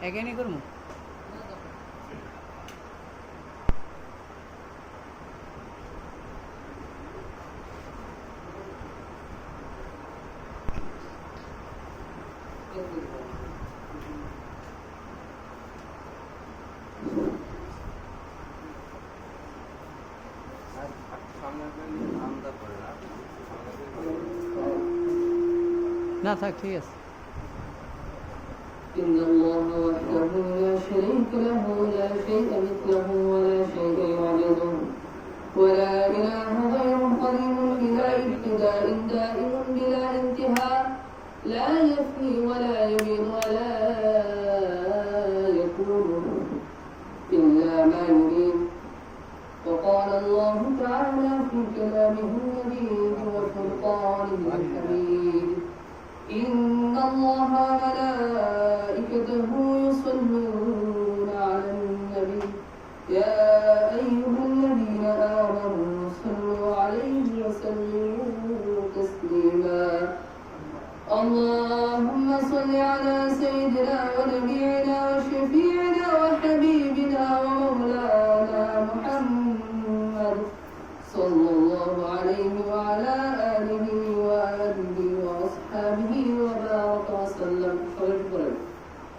এখানে করবো না থাক ঠিক আছে إن الله وحده لا شريك له لا شيء مثله ولا شيء يعجزه ولا إله غيره قديم بلا ابتداء دائم بلا انتهاء لا يفني ولا يبيد ولا يكون إلا ما يريد وقال الله تعالى في كلامه النبي وفرقانه الحميد إن الله وملائكته يصلون على النبي يا أيها الذين آمنوا صلوا عليه وسلموا تسليما اللهم صل على سيدنا ونبينا وشفيعنا وحبيبنا ومولانا محمد صلى الله عليه وعلى آله وآله وأصحابه وبارك وسلم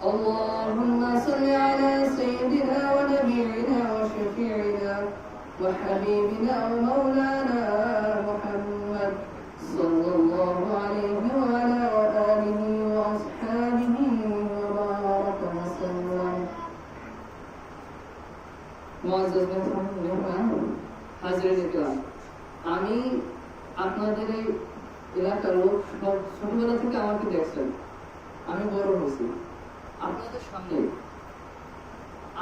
اللهم صل على سيدنا ونبينا وشفيعنا وحبيبنا ومولانا محمد صلى الله عليه وعلى آله وأصحابه وبارك وسلم معزز মেহমান হাজিরিন ইকরাম আমি আপনাদের এই এলাকার লোক ছোটবেলা থেকে আমাকে দেখছেন আমি বড় হয়েছি আপনাদের সামনে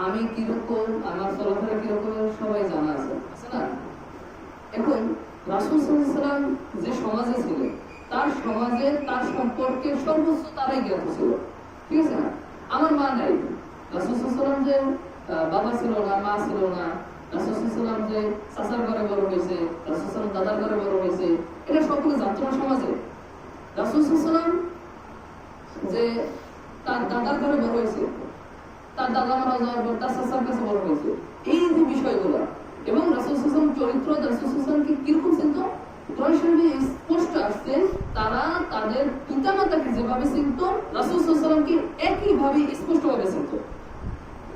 আমি কিরকম আমার চলাফেরা কিরকম সবাই জানা আছে না এখন রাসূল সাল্লাল্লাহু আলাইহি ওয়াসাল্লাম যে সমাজে ছিলেন তার সমাজে তার সম্পর্কে সর্বোচ্চ তারাই জ্ঞাত ছিল ঠিক আছে না আমার মা নাই রাসূল সাল্লাল্লাহু আলাইহি ওয়াসাল্লাম যে বাবা ছিল না মা ছিল না রাসূল সাল্লাল্লাহু আলাইহি ওয়াসাল্লাম যে চাচার ঘরে বড় হয়েছে রাসূল সাল্লাল্লাহু আলাইহি ওয়াসাল্লাম দাদার ঘরে বড় হয়েছে এটা সকলে জানতো না সমাজে রাসূল সাল্লাল্লাহু আলাইহি ওয়াসাল্লাম যে তার দাদার ঘরে বড় হয়েছে তার দাদা মারা যাওয়ার পর তার চাচার কাছে বড় হয়েছে এই যে বিষয়গুলো এবং রাসূল সাল্লাল্লাহু আলাইহি ওয়াসাল্লাম চরিত্র রাসূল সাল্লাল্লাহু আলাইহি ওয়াসাল্লামকে কিরকম চিনতো কোরআন শরীফে স্পষ্ট আসছে তারা তাদের পিতামাতাকে যেভাবে চিনতো রাসূল সাল্লাল্লাহু আলাইহি ওয়াসাল্লামকে একইভাবে স্পষ্টভাবে চিনতো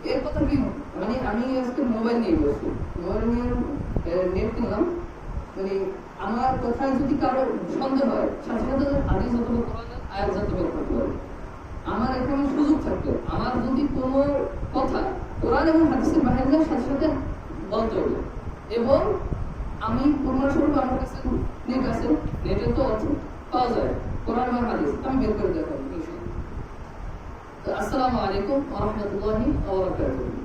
এর কথা কি মানে আমি আজকে মোবাইল নিয়ে বসছি মোবাইল নিয়ে নেট কিনলাম মানে আমার কথায় যদি কারো সন্দেহ হয় সাথে সাথে হাদিস অথবা কোরআনের আয়াত জানতে পারতে পারে আমার এখানে সুযোগ থাকতো আমার যদি কোনো কথা কোরআন এবং হাদিসের বাইরে সাথে সাথে বলতে হবে এবং আমি পূর্ণস্বরূপ আমার কাছে নেট আছে নেটে তো পাওয়া যায় কোরআন এবং হাদিস আমি বের করে দেখাবো আসসালামু আলাইকুম ওয়া রাহমাতুল্লাহি ওয়া বারাকাতুহু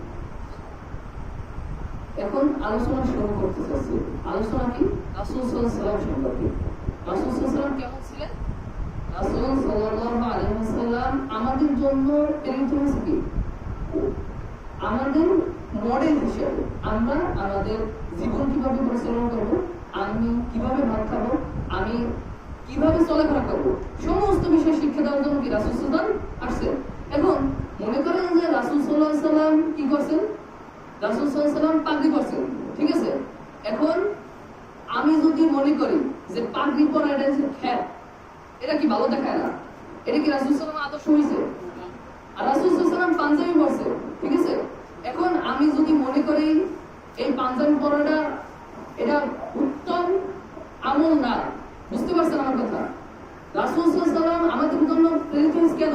এখন আলোচনা শুরু করতে চাচ্ছি আলোচনা কি রাসূল সাল্লাল্লাহু আলাইহি ওয়াসাল্লাম সম্পর্কে রাসূল সাল্লাল্লাহু আলাইহি ওয়াসাল্লাম কেমন ছিলেন রাসূল সাল্লাল্লাহু আলাইহি ওয়াসাল্লাম আমাদের জন্য প্রেরিত হয়েছে কি আমাদের মডেল হিসেবে আমরা আমাদের জীবন কিভাবে পরিচালনা করব আমি কিভাবে ভাত খাবো আমি কিভাবে চলাফেরা করবো সমস্ত বিষয় শিক্ষা দেওয়ার জন্য কি রাসূল সাল্লাল্লাহু আলাইহি ওয়াসাল্লাম আসছেন এখন মনে করেন যে রাসূল সাল্লাল্লাহু আলাইহি ওয়াসাল্লাম কি করছেন রাসূল সাল্লাল্লাহু আলাইহি ওয়াসাল্লাম পাগড়ি পরছেন ঠিক আছে এখন আমি যদি মনে করি যে পাগড়ি পরা এটা হচ্ছে খ্যাত এটা কি ভালো দেখায় না এটা কি রাসূল সাল্লাল্লাহু আলাইহি ওয়াসাল্লাম আদর্শ হইছে আর রাসূল সাল্লাল্লাহু আলাইহি ওয়াসাল্লাম পাঞ্জাবি পরছে ঠিক আছে এখন আমি যদি মনে করি এই পাঞ্জাবি পরাটা এটা উত্তম আমল না বুঝতে পারছেন আমার কথা রাসূল সাল্লাল্লাহু আলাইহি ওয়াসাল্লাম আমাদের জন্য প্রেরিত হয়েছে কেন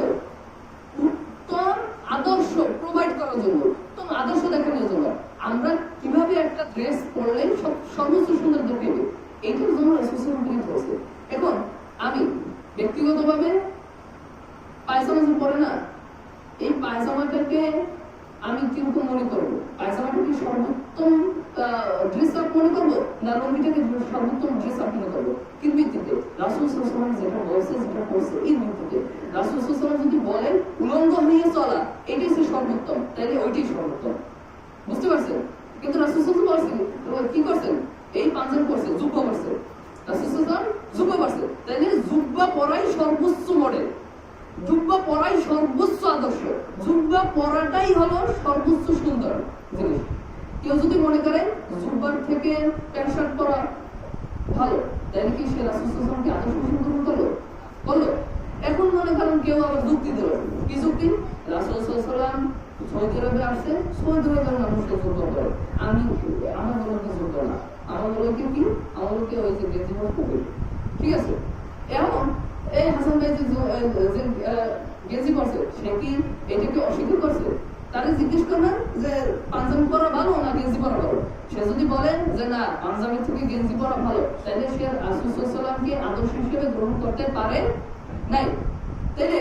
উত্তম আদর্শ প্রোভাইড করার জন্য উত্তম আদর্শ দেখানোর জন্য আমরা কিভাবে একটা ড্রেস পরলে সর্বোচ্চ সুন্দর দেখাবে এইটার জন্য রাসূল সাল্লাল্লাহু আলাইহি ওয়াসাল্লাম প্রেরিত হয়েছে এখন আমি ব্যক্তিগতভাবে পায়জামা যে পরে না এই পায়জামাটাকে আমি কিরকম মনে করবো পায়জামাটাকে সর্বোত্তম ড্রেস আপ মনে করবো না লুঙ্গিটাকে সর্বোত্তম ড্রেস আপ মনে করবো কি ভিত্তিতে রাসূল সাল্লাল্লাহু আলাইহি ওয়াসাল্লাম যেটা বলছে যেটা করছে এই ভিত্তিতে রাসূল সাল্লাল্লাহু আলাইহি ওয়াসাল্লাম যদি বলেন উলঙ্গ হয়ে চলা এটাই হচ্ছে সর্বোত্তম তাহলে ওইটাই সর্বোত্তম বুঝতে পারছেন কিন্তু রাসূল সাল্লাল্লাহু আলাইহি ওয়াসাল্লাম কি করছেন এই পাঞ্জাবি পরছে জুব্বা পরছে রাসূল সাল্লাল্লাহু আলাইহি ওয়াসাল্লাম জুব্বা পরছে তাহলে জুব্বা পরাই সর্বোচ্চ মডেল জুব্বা পরাই সর্বোচ্চ আদর্শ, জুব্বা পরাটাই হলো সর্বোচ্চ সুন্দর জিনিস। কেউ যদি মনে করে জুব্বার থেকে প্যান্ট শার্ট পরা ভালো, তাহলে কি সে রাসূল সাল্লাল্লাহু আলাইহি ওয়াসাল্লামকে আদর্শ গ্রহণ করলো? বললো। এখন মনে করেন কেউ আবার যুক্তি দিল, কি যুক্তি? রাসূল সাল্লাল্লাহু আলাইহি ওয়াসাল্লাম সৌদি আরবে আসছে, সৌদি আরবের মানুষকে জুব্বা পরে, আমার বলতে জুব্বা না, আমার বলতে কি, আমার বলতে ওই যে গেঞ্জি পরা খুবই ঠিক আছে। এখন এই হাসান ভাই যে গেঞ্জি পরছে, সে কি এটাকে অস্বীকার করছে? তারে জিজ্ঞেস করবেন যে পাঞ্জাবি পরা ভালো না গেঞ্জি পরা ভালো? সে যদি বলে যে না পাঞ্জাবি থেকে গেঞ্জি পরা ভালো, তাহলে সে রাসূল সাল্লাল্লাহু আলাইহি ওয়াসাল্লামকে আদর্শ হিসেবে গ্রহণ করতে পারে নাই। তাইলে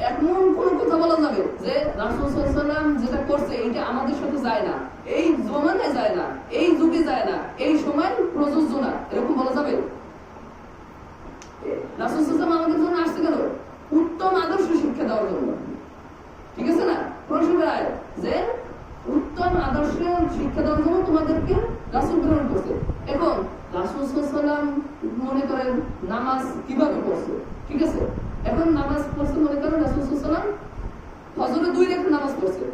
এমন কোন কথা বলা যাবে যে রাসূল সাল্লাল্লাহু আলাইহি ওয়াসাল্লাম যেটা করছে এটা আমাদের সাথে যায় না, এই জমানায় যায় না, এই যুগে যায় না, এই সময় প্রযোজ্য না, এরকম বলা যাবে? রাসূল সাল্লাল্লাহু আলাইহি ওয়াসাল্লাম আমাদের জন্য আসছে কেন? উত্তম আদর্শ শিক্ষা দেওয়ার জন্য, ঠিক আছে না? প্রশ্নটায় যে উত্তম আদর্শ শিক্ষা দেওয়ার জন্য তোমাদেরকে রাসূল প্রেরণ করছে। এখন রাসূল সাল্লাল্লাহু আলাইহি ওয়াসাল্লাম মনে করেন নামাজ কিভাবে পড়ছে, ঠিক আছে? এখন নামাজ পড়ছে, মনে করেন রাসূল সাল্লাল্লাহু আলাইহি ওয়াসাল্লাম ফজরে 2 রাকাত নামাজ পড়ছে,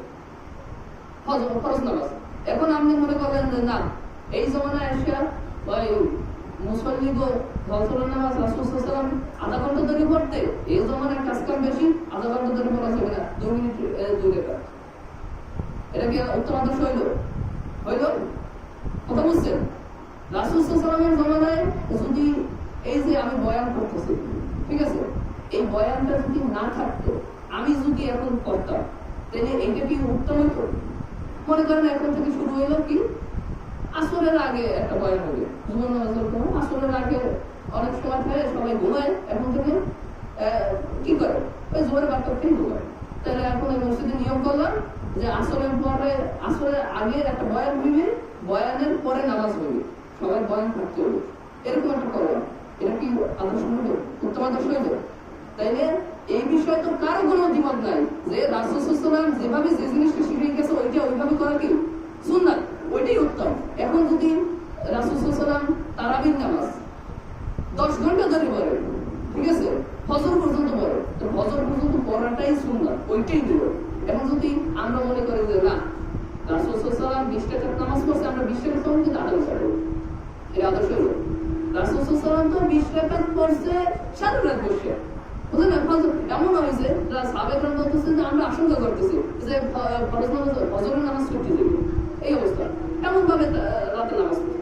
ফরজ নামাজ। এখন আপনি মনে করেন যে না এই জমানায় এসে ওই মুসল্লিগো ফজরের নামাজ রাসূল সাল্লাল্লাহু আলাইহি ওয়াসাল্লাম আধা ঘন্টা ধরে পড়তে, এই জমানায় কাজ কাম বেশি, আধা ঘন্টা ধরে পড়া যাবে না, 2 মিনিট 2 রাকাত। এটা কি উত্তম আদর্শ হইল? কথা বুঝছেন? রাসূল সাল্লাল্লাহু আলাইহি ওয়াসাল্লামের জমানায় যদি এই যে আমি বয়ান করতেছি, ঠিক আছে, এই বয়ানটা যদি না থাকতো, আমি যদি এখন করতাম, তাহলে এটা কি উত্তম হতো? মনে করেন এখন থেকে শুরু হইলো কি আসরের আগে একটা বয়ান হবে, জুমার নামাজের পর আসরের আগে অনেক সময় থাকে সবাই ঘুমায়, এখন থেকে কি করে ওই জোরে বার্তা খেয়ে ঘুমায়। তাহলে এখন এই মসজিদে নিয়ম করলাম যে আসরের পরে, আসরের আগে একটা বয়ান হইবে, বয়ানের পরে নামাজ হইবে, সবাই বয়ান থাকতে হবে, এরকম একটা করলাম। এটা কি আদর্শ হইল? উত্তম আদর্শ হইল? তাইলে এই বিষয়ে তো কারো কোনো দ্বিমত নাই যে রাসূল সাল্লাল্লাহু আলাইহি ওয়াসাল্লাম যেভাবে যে জিনিসটা শিখিয়ে গেছে ওইটা ওইভাবে করা কি সুন্নাত, ওইটাই উত্তম। এখন যদি রাসূল সাল্লাল্লাহু আলাইহি ওয়াসাল্লাম তারাবির নামাজ 10 ঘন্টা ধরে পড়ে, ঠিক আছে, ফজর পর্যন্ত পড়ে, তো ফজর পর্যন্ত পড়াটাই সুন্নাত, ওইটাই দিল। এখন যদি আমরা মনে করি যে না রাসূল সাল্লাল্লাহু আলাইহি ওয়াসাল্লাম 20 রাকাত নামাজ পড়ছে, আমরা 20 রাকাত পড়ব কিন্তু আধা ঘন্টা পড়ব, এই আদর্শ হলো। রাসূল সাল্লাল্লাহু আলাইহি ওয়াসাল্লাম তো 20 রাকাত পড়ছে সারা রাত বসে, বুঝলেন? এমন হয়েছে সাহাবায়ে-কেরাম বলতেছেন যে আমরা আশঙ্কা করতেছি যে ফরজ নামাজ ফজরের নামাজ ছুটি দেবে, এই অবস্থা, এমন ভাবে রাতে নামাজ পড়ে।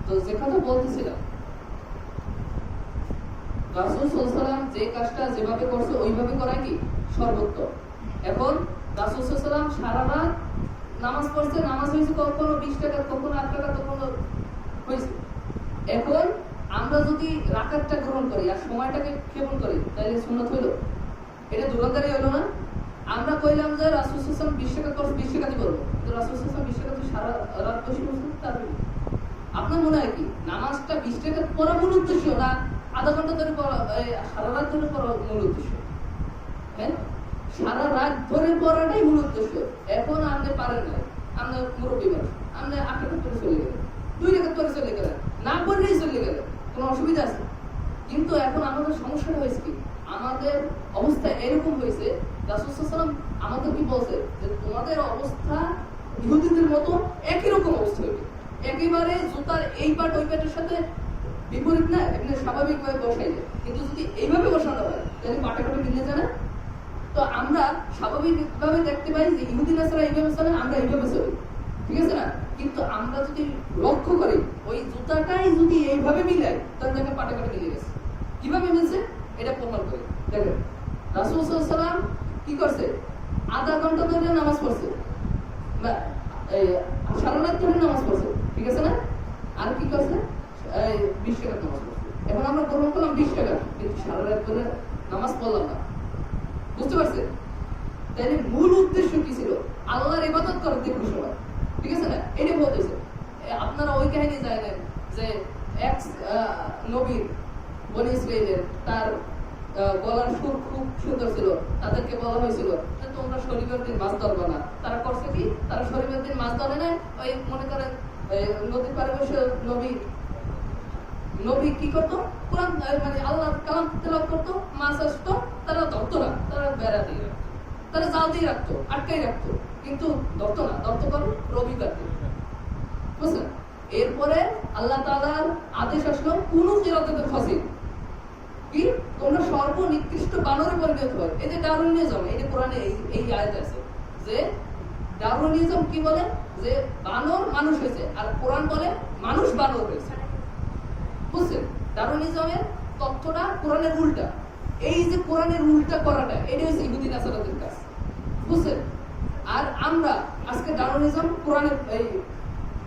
তো যে কথা বলতেছিলাম, রাসূল সাল্লাল্লাহু আলাইহি ওয়াসাল্লাম যে কাজটা যেভাবে করছে ওইভাবে করা কি সর্বোত্তম। এখন রাসূল সাল্লাল্লাহু আলাইহি ওয়াসাল্লাম সারা রাত নামাজ পড়ছে, নামাজ হয়েছে কখনো 20 টাকা, কখনো 8 টাকা, কখনো হয়েছে। এখন আমরা যদি রাকাতটা গ্রহণ করি আর সময়টাকে ক্ষেপণ করি, তাহলে সুন্নাত হইল? এটা দুরকারই হলো না? আমরা কইলাম যে রাসূল সাল্লাল্লাহু আলাইহি ওয়াসাল্লাম 20 টাকা করছে, 20 টাকাই বলবো, কিন্তু রাসূল সাল্লাল্লাহু আলাইহি ওয়াসাল্লাম 20 টাকা সারা রাত বসে পড়ছে, তার আপনার মনে হয় কি নামাজটা 20 টাকা পড়া মূল উদ্দেশ্য না আধা ঘন্টা ধরে সারা রাত ধরে পড়া মূল উদ্দেশ্য? হ্যাঁ, সারা রাত ধরে পড়াটাই মূল উদ্দেশ্য। এখন আপনি পারেন না, আপনি মুরব্বী মানুষ, আপনি 8 টাকা করে চলে গেলেন, 2 টাকা করে চলে গেলেন, না পড়লেই চলে গেলেন, কোনো অসুবিধা আছে? কিন্তু এখন আমাদের সমস্যাটা হয়েছে কি, আমাদের অবস্থা এরকম হয়েছে, রাসূল সাল্লাল্লাহু আলাইহি ওয়াসাল্লাম আমাদের কি বলছে যে তোমাদের অবস্থা ইহুদিদের মতো একই রকম অবস্থা হবে, একেবারে জুতার এই পাট ওই পাটের সাথে বিপরীত না, এখানে স্বাভাবিকভাবে বসাই যায়, কিন্তু যদি এইভাবে বসানো হয় তাহলে পাটা কাটা মিলে যায় না। তো আমরা স্বাভাবিকভাবে দেখতে পাই যে ইহুদি নাসারা এইভাবে চলে, আমরা এইভাবে চলি, ঠিক আছে না? কিন্তু আমরা যদি লক্ষ্য করি ওই জুতাটাই যদি এইভাবে মিলাই, তাহলে দেখেন পাটা কাটা মিলে গেছে। কিভাবে মিলছে এটা প্রমাণ করি, দেখেন রাসূল সাল্লাল্লাহু আলাইহি ওয়াসাল্লাম কি করছে, আধা ঘন্টা ধরে নামাজ পড়ছে, সারা রাত ধরে নামাজ পড়ছে, ঠিক আছে না? আর কি করছে? 20 টাকা নামাজ পড়ছে। এখন আমরা গ্রহণ করলাম 20 টাকা, কিন্তু সারা রাত ধরে নামাজ পড়লাম না। বুঝতে পারছেন? তাই মূল উদ্দেশ্য কি ছিল? আল্লাহর ইবাদত করার দীর্ঘ সময়, ঠিক আছে না? এটা বলতেছে। আপনারা ওই কাহিনী জানেন যে এক নবীর বনি ইসরাইলের তার গলার সুর খুব সুন্দর ছিল, তাদেরকে বলা হয়েছিল যে তোমরা শনিবার দিন মাছ ধরবে না। তারা করছে কি? তারা শনিবার দিন মাছ ধরে না। ওই মনে করেন নদীর পাড়ে বসে নবী কি করতো? কোরআন মানে আল্লাহর কালাম তেলাওয়াত করতো, মাছ আসতো, তারা ধরতো না, তারা বেড়া দিয়ে রাখতো, তারা জাল দিয়ে রাখতো, আটকাই রাখতো, কিন্তু ধরতো না। ধরতো করো রবিবার দিন, বুঝলেন? এরপরে আল্লাহ তাআলার আদেশ আসলো কোন জিরাতের ফাসিল কি তোমরা সর্বনিকৃষ্ট বানরে পরিণত হয়। এই যে ডারউইনিজম, এই যে কোরআনে এই আয়াত আছে যে ডারউইনিজম কি বলে? যে বানর মানুষ হয়েছে, আর কোরআন বলে মানুষ বানর হয়েছে। বুঝছেন? ডারউইনিজমের তথ্যটা কোরআনের উল্টা। এই যে কোরআনের উল্টা করাটা, এটা হচ্ছে ইহুদি নাসারাদের কাজ, বুঝছেন? আর আমরা আজকে ডারউইনিজম কোরআনের এই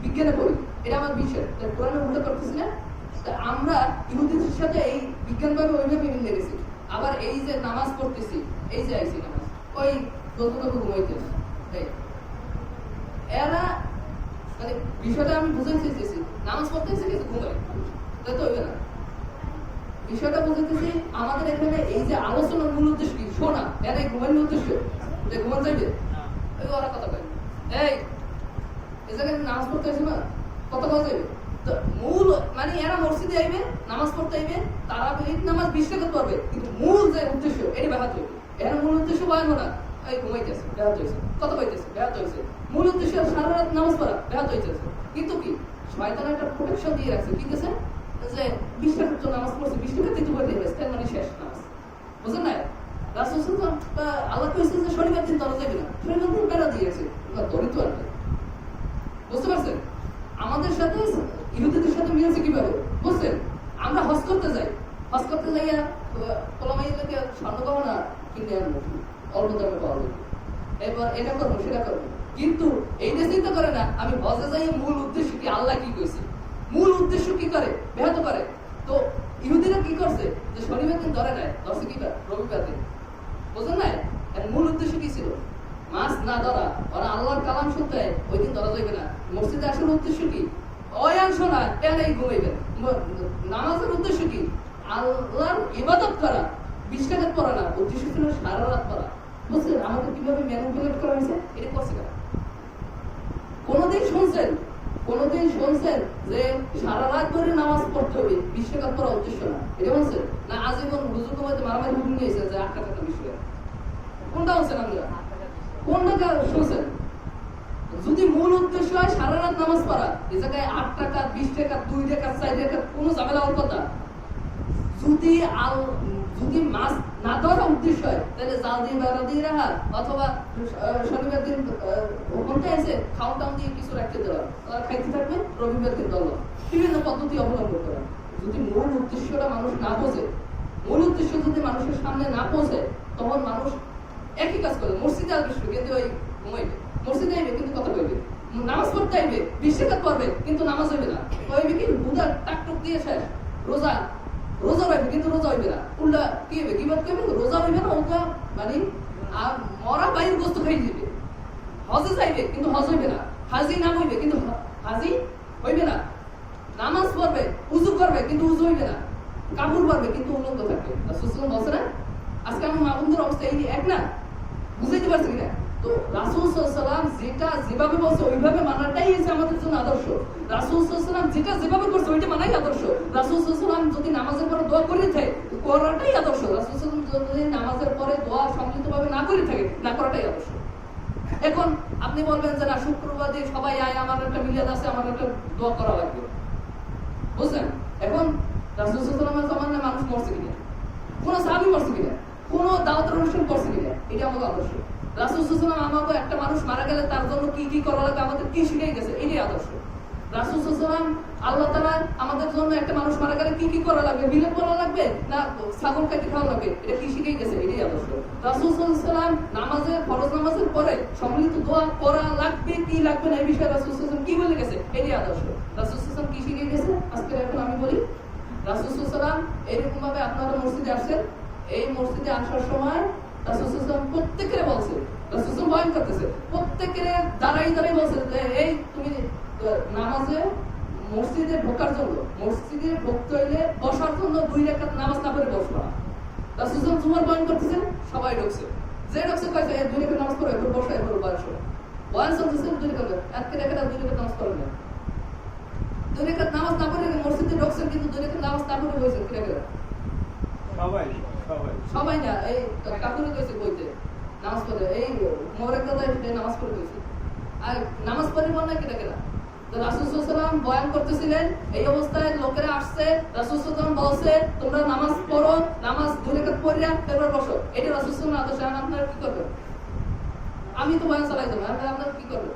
বিজ্ঞানে পড়ি, এটা আমার বিষয়, কোরআনের উল্টা করতেছি না। আমরা ইহুদিদের সাথে এই বিজ্ঞানভাবে ওইভাবে মিলে গেছি। আবার এই যে নামাজ পড়তেছি, এই যে আইসি নামাজ, ওই যতটুকু ঘুমাইতে এরা মানে বিষয়টা আমি বুঝাইতে চেয়েছি, নামাজ পড়তেছি কিন্তু ঘুমাই, তাই তো হইবে না। বিষয়টা বুঝাইতেছি আমাদের এখানে এই যে আলোচনার মূল উদ্দেশ্য কি? শোনা, এরা ঘুমানোর উদ্দেশ্য যে ঘুমান যাইবে, ওই ওরা কথা কয় এই জায়গায় নামাজ পড়তে আসে না, কথা বলা যাবে। মূল মানে এরা মসজিদে আইবে, নামাজ পড়তে আইবে, তারা নামাজ 20 টাকা পড়বে, কিন্তু মূল যে উদ্দেশ্য এটি ব্যাহত হইবে। এর মূল উদ্দেশ্য বয়ানো না, এই ঘুমাইতেছে ব্যাহত হয়েছে, কথা কইতেছে ব্যাহত হয়েছে। মূল উদ্দেশ্য সারা রাত নামাজ পড়া, ব্যাহত হইতেছে। কিন্তু কি শয়তান একটা প্রোটেকশন দিয়ে রাখছে, কি দিয়েছে? যে 20 টাকার জন্য নামাজ পড়ছে, 20 টাকা দিতে পারলে তার মানে শেষ নামাজ, বুঝলেন না? রাসূল আল্লাহ কইছে যে শনিবার দিন ধরা যাবে না, শনিবার দিন বেড়া দিয়েছে, দরিদ্র আর বুঝতে পারছেন? আমাদের সাথে ইহুদিদের সাথে মিলেছে কিভাবে? বুঝছেন? আমরা হজ করতে যাই, হজ করতে যাইয়া পোলামাইদেরকে স্বর্ণ গহনা কিনে আনবো, অল্প দামে পাওয়া যাবে, এবার এটা করবো সেটা করবো, কিন্তু এইটা চিন্তা করে না আমি হজে যাই মূল উদ্দেশ্য কি, আল্লাহ কি কইছে, মূল উদ্দেশ্য কি করে, ব্যাহত করে। তো ইহুদিরা কি করছে? যে শনিবার দিন ধরে নেয়, ধরছে কি রবিবার দিন, বুঝলেন না? এর মূল উদ্দেশ্য কি ছিল? মাছ না ধরা, ওরা আল্লাহর কালাম শুনতে ওই দিন ধরা যাবে না। মসজিদে আসার উদ্দেশ্য কি? অয়াংশ না, এলাই ঘুমাইবেন। নামাজের উদ্দেশ্য কি? আল্লাহর ইবাদত করা, 20 টাকা পড়া না, উদ্দেশ্য ছিল সারা রাত পড়া। বুঝছেন আমাদের কিভাবে ম্যানিপুলেট করা হয়েছে? এটা করছে কেন? কোনদিন শুনছেন যে সারা রাত ধরে নামাজ পড়তে হবে, 20 টাকা পড়া উদ্দেশ্য না, এটা বলছেন না? আজীবন হুজুর কমাইতে মারামারি হুকুম নিয়েছে যে 8 টাকা 20 টাকা, কোনটা বলছেন? আমরা কোনটা শুনছেন? যদি মূল উদ্দেশ্য হয় সারা রাত নামাজ পড়া, এই জায়গায় 8 টাকা 20 টাকা 2 টাকা 4 টাকা কোনো ঝামেলা হওয়ার কথা। যদি মাছ না ধরা উদ্দেশ্য হয় তাহলে জাল দিয়ে বেড়া দিয়ে রাখা, অথবা শনিবার দিন ওখানটা এসে খাওয়া টাউন দিয়ে কিছু রাখতে দেওয়া, তারা খাইতে থাকবে, রবিবার দিন দল বিভিন্ন পদ্ধতি অবলম্বন করা। যদি মূল উদ্দেশ্যটা মানুষ না বোঝে, মূল উদ্দেশ্য যদি মানুষের সামনে না পৌঁছে, তখন মানুষ একই কাজ করবে, মসজিদে আসবে কিন্তু ওই ঘুমাইবে, মসজিদে আইবে কিন্তু কথা কইবে, নামাজ পড়তে আইবে, 20 টাকা পড়বে কিন্তু নামাজ হইবে না, হইবে কি বুধা টাকটুক দিয়ে শেষ, রোজা হইবে কিন্তু রোজা হইবে না, উল্টা কি হবে? কি বাদ করবে? রোজা হইবে না, ওটা মানে মরা বাইরের বস্তু খাই দিবে, হজে যাইবে কিন্তু হজ হইবে না, হাজি নাম হইবে কিন্তু হাজি হইবে না, নামাজ পড়বে, উযু করবে কিন্তু উযু হইবে না, কাপড় পরবে কিন্তু উলঙ্গ থাকবে। রাসূল বলছে না আজকে আমার মা বন্ধুর অবস্থা এই এক না, বুঝাইতে পারছি কিনা? তো রাসূল সাল্লাল্লাহু আলাইহি ওয়াসাল্লাম যেটা যেভাবে বলছে ওইভাবে মানাটাই হচ্ছে আমাদের জন্য আদর্শ। রাসূল সাল্লাল্লাহু আলাইহি ওয়াসাল্লাম যেটা যেভাবে করছে ওইটা মানাই আদর্শ। রাসূল সাল্লাল্লাহু আলাইহি ওয়াসাল্লাম যদি নামাজের পরে দোয়া করে থাকে করাটাই আদর্শ। রাসূল সাল্লাল্লাহু আলাইহি ওয়াসাল্লাম যদি নামাজের পরে দোয়া সম্মিলিতভাবে না করে থাকে না করাটাই আদর্শ। এখন আপনি বলবেন যে না শুক্রবার দিয়ে সবাই আয়, আমার একটা মিলাদ আছে, আমার একটা দোয়া করা লাগবে, বুঝলেন? এখন রাসূল সাল্লাল্লাহু আলাইহি ওয়াসাল্লামের মানুষ মরছে কিনা, কোন সাহাবী মরছে কিনা, কোন দাওয়াতের অনুষ্ঠান করছে কিনা, এটা আমাদের আদর্শ। রাসূল সাল্লাল্লাহু আলাইহি ওয়াসাল্লাম আমাকে একটা মানুষ মারা গেলে তার জন্য কি কি করা লাগবে, আমাদের কি শিখিয়ে গেছে, এটাই আদর্শ। রাসূল সাল্লাল্লাহু আলাইহি ওয়াসাল্লাম আল্লাহ তাআলা আমাদের জন্য একটা মানুষ মারা গেলে কি কি করা লাগবে, মিলাদ করা লাগবে না ছাগল কেটে খাওয়া লাগবে, এটা কি শিখিয়ে গেছে? এটাই আদর্শ। রাসূল সাল্লাল্লাহু আলাইহি ওয়াসাল্লাম নামাজে, ফরজ নামাজের পরে সম্মিলিত দোয়া করা লাগবে কি লাগবে না এই বিষয়ে রাসূল সাল্লাল্লাহু আলাইহি ওয়াসাল্লাম কি বলে গেছে? এটাই আদর্শ। রাসূল সাল্লাল্লাহু আলাইহি ওয়াসাল্লাম কি শিখিয়ে গেছে আজকে এখন আমি বলি। রাসূল সাল্লাল্লাহু আলাইহি ওয়াসাল্লাম এরকম ভাবে আপনারা মসজিদে আসছেন, এই মসজিদে আসার সময় রাসূল সাল্লাল্লাহু আলাইহি ওয়াসাল্লাম প্রত্যেককে বলছে, রাসূল সাল্লাল্লাহু আলাইহি ওয়াসাল্লাম বয়ান করতেছে, প্রত্যেককে দাঁড়াই বলছে যে এই তুমি নামাজে মসজিদে ঢোকার জন্য, মসজিদে ঢুকতে হইলে বসার জন্য 2 রাকাত নামাজ না পড়ে বসবা না। রাসূল সাল্লাল্লাহু আলাইহি ওয়াসাল্লাম জুমার বয়ান করতেছেন, সবাই ঢুকছে, যে ঢুকছে কইছে এই 2 রাকাত নামাজ পড়ে এরপর বসা, এরপর বয়ান শুনো। বয়ান চলতেছে 2 রাকাত, আজকে রাকাত 2 রাকাত নামাজ পড়ে না, 2 রাকাত নামাজ না পড়ে মসজিদে ঢুকছেন কিন্তু 2 রাকাত নামাজ না পড়ে বসেছেন কি রাকাত? সবাই না, এই কাকুরে কইছে কইতে নামাজ পড়ে, এই মোহরের কথা নামাজ পড়ে কইছে, আর নামাজ পড়ে মনে কি রাখে না। তো রাসূল সাল্লাল্লাহু আলাইহি ওয়াসাল্লাম বয়ান করতেছিলেন, এই অবস্থায় লোকেরা আসছে, রাসূল সাল্লাল্লাহু আলাইহি ওয়াসাল্লাম বলছে তোমরা নামাজ পড়ো, নামাজ 2 রাকাত পড়িয়া তারপর বসো। এটা রাসূল সাল্লাল্লাহু আলাইহি ওয়াসাল্লাম আদর্শ। আপনারা কি করবেন? আমি তো বয়ান চালাই দেব, আপনারা কি করবেন?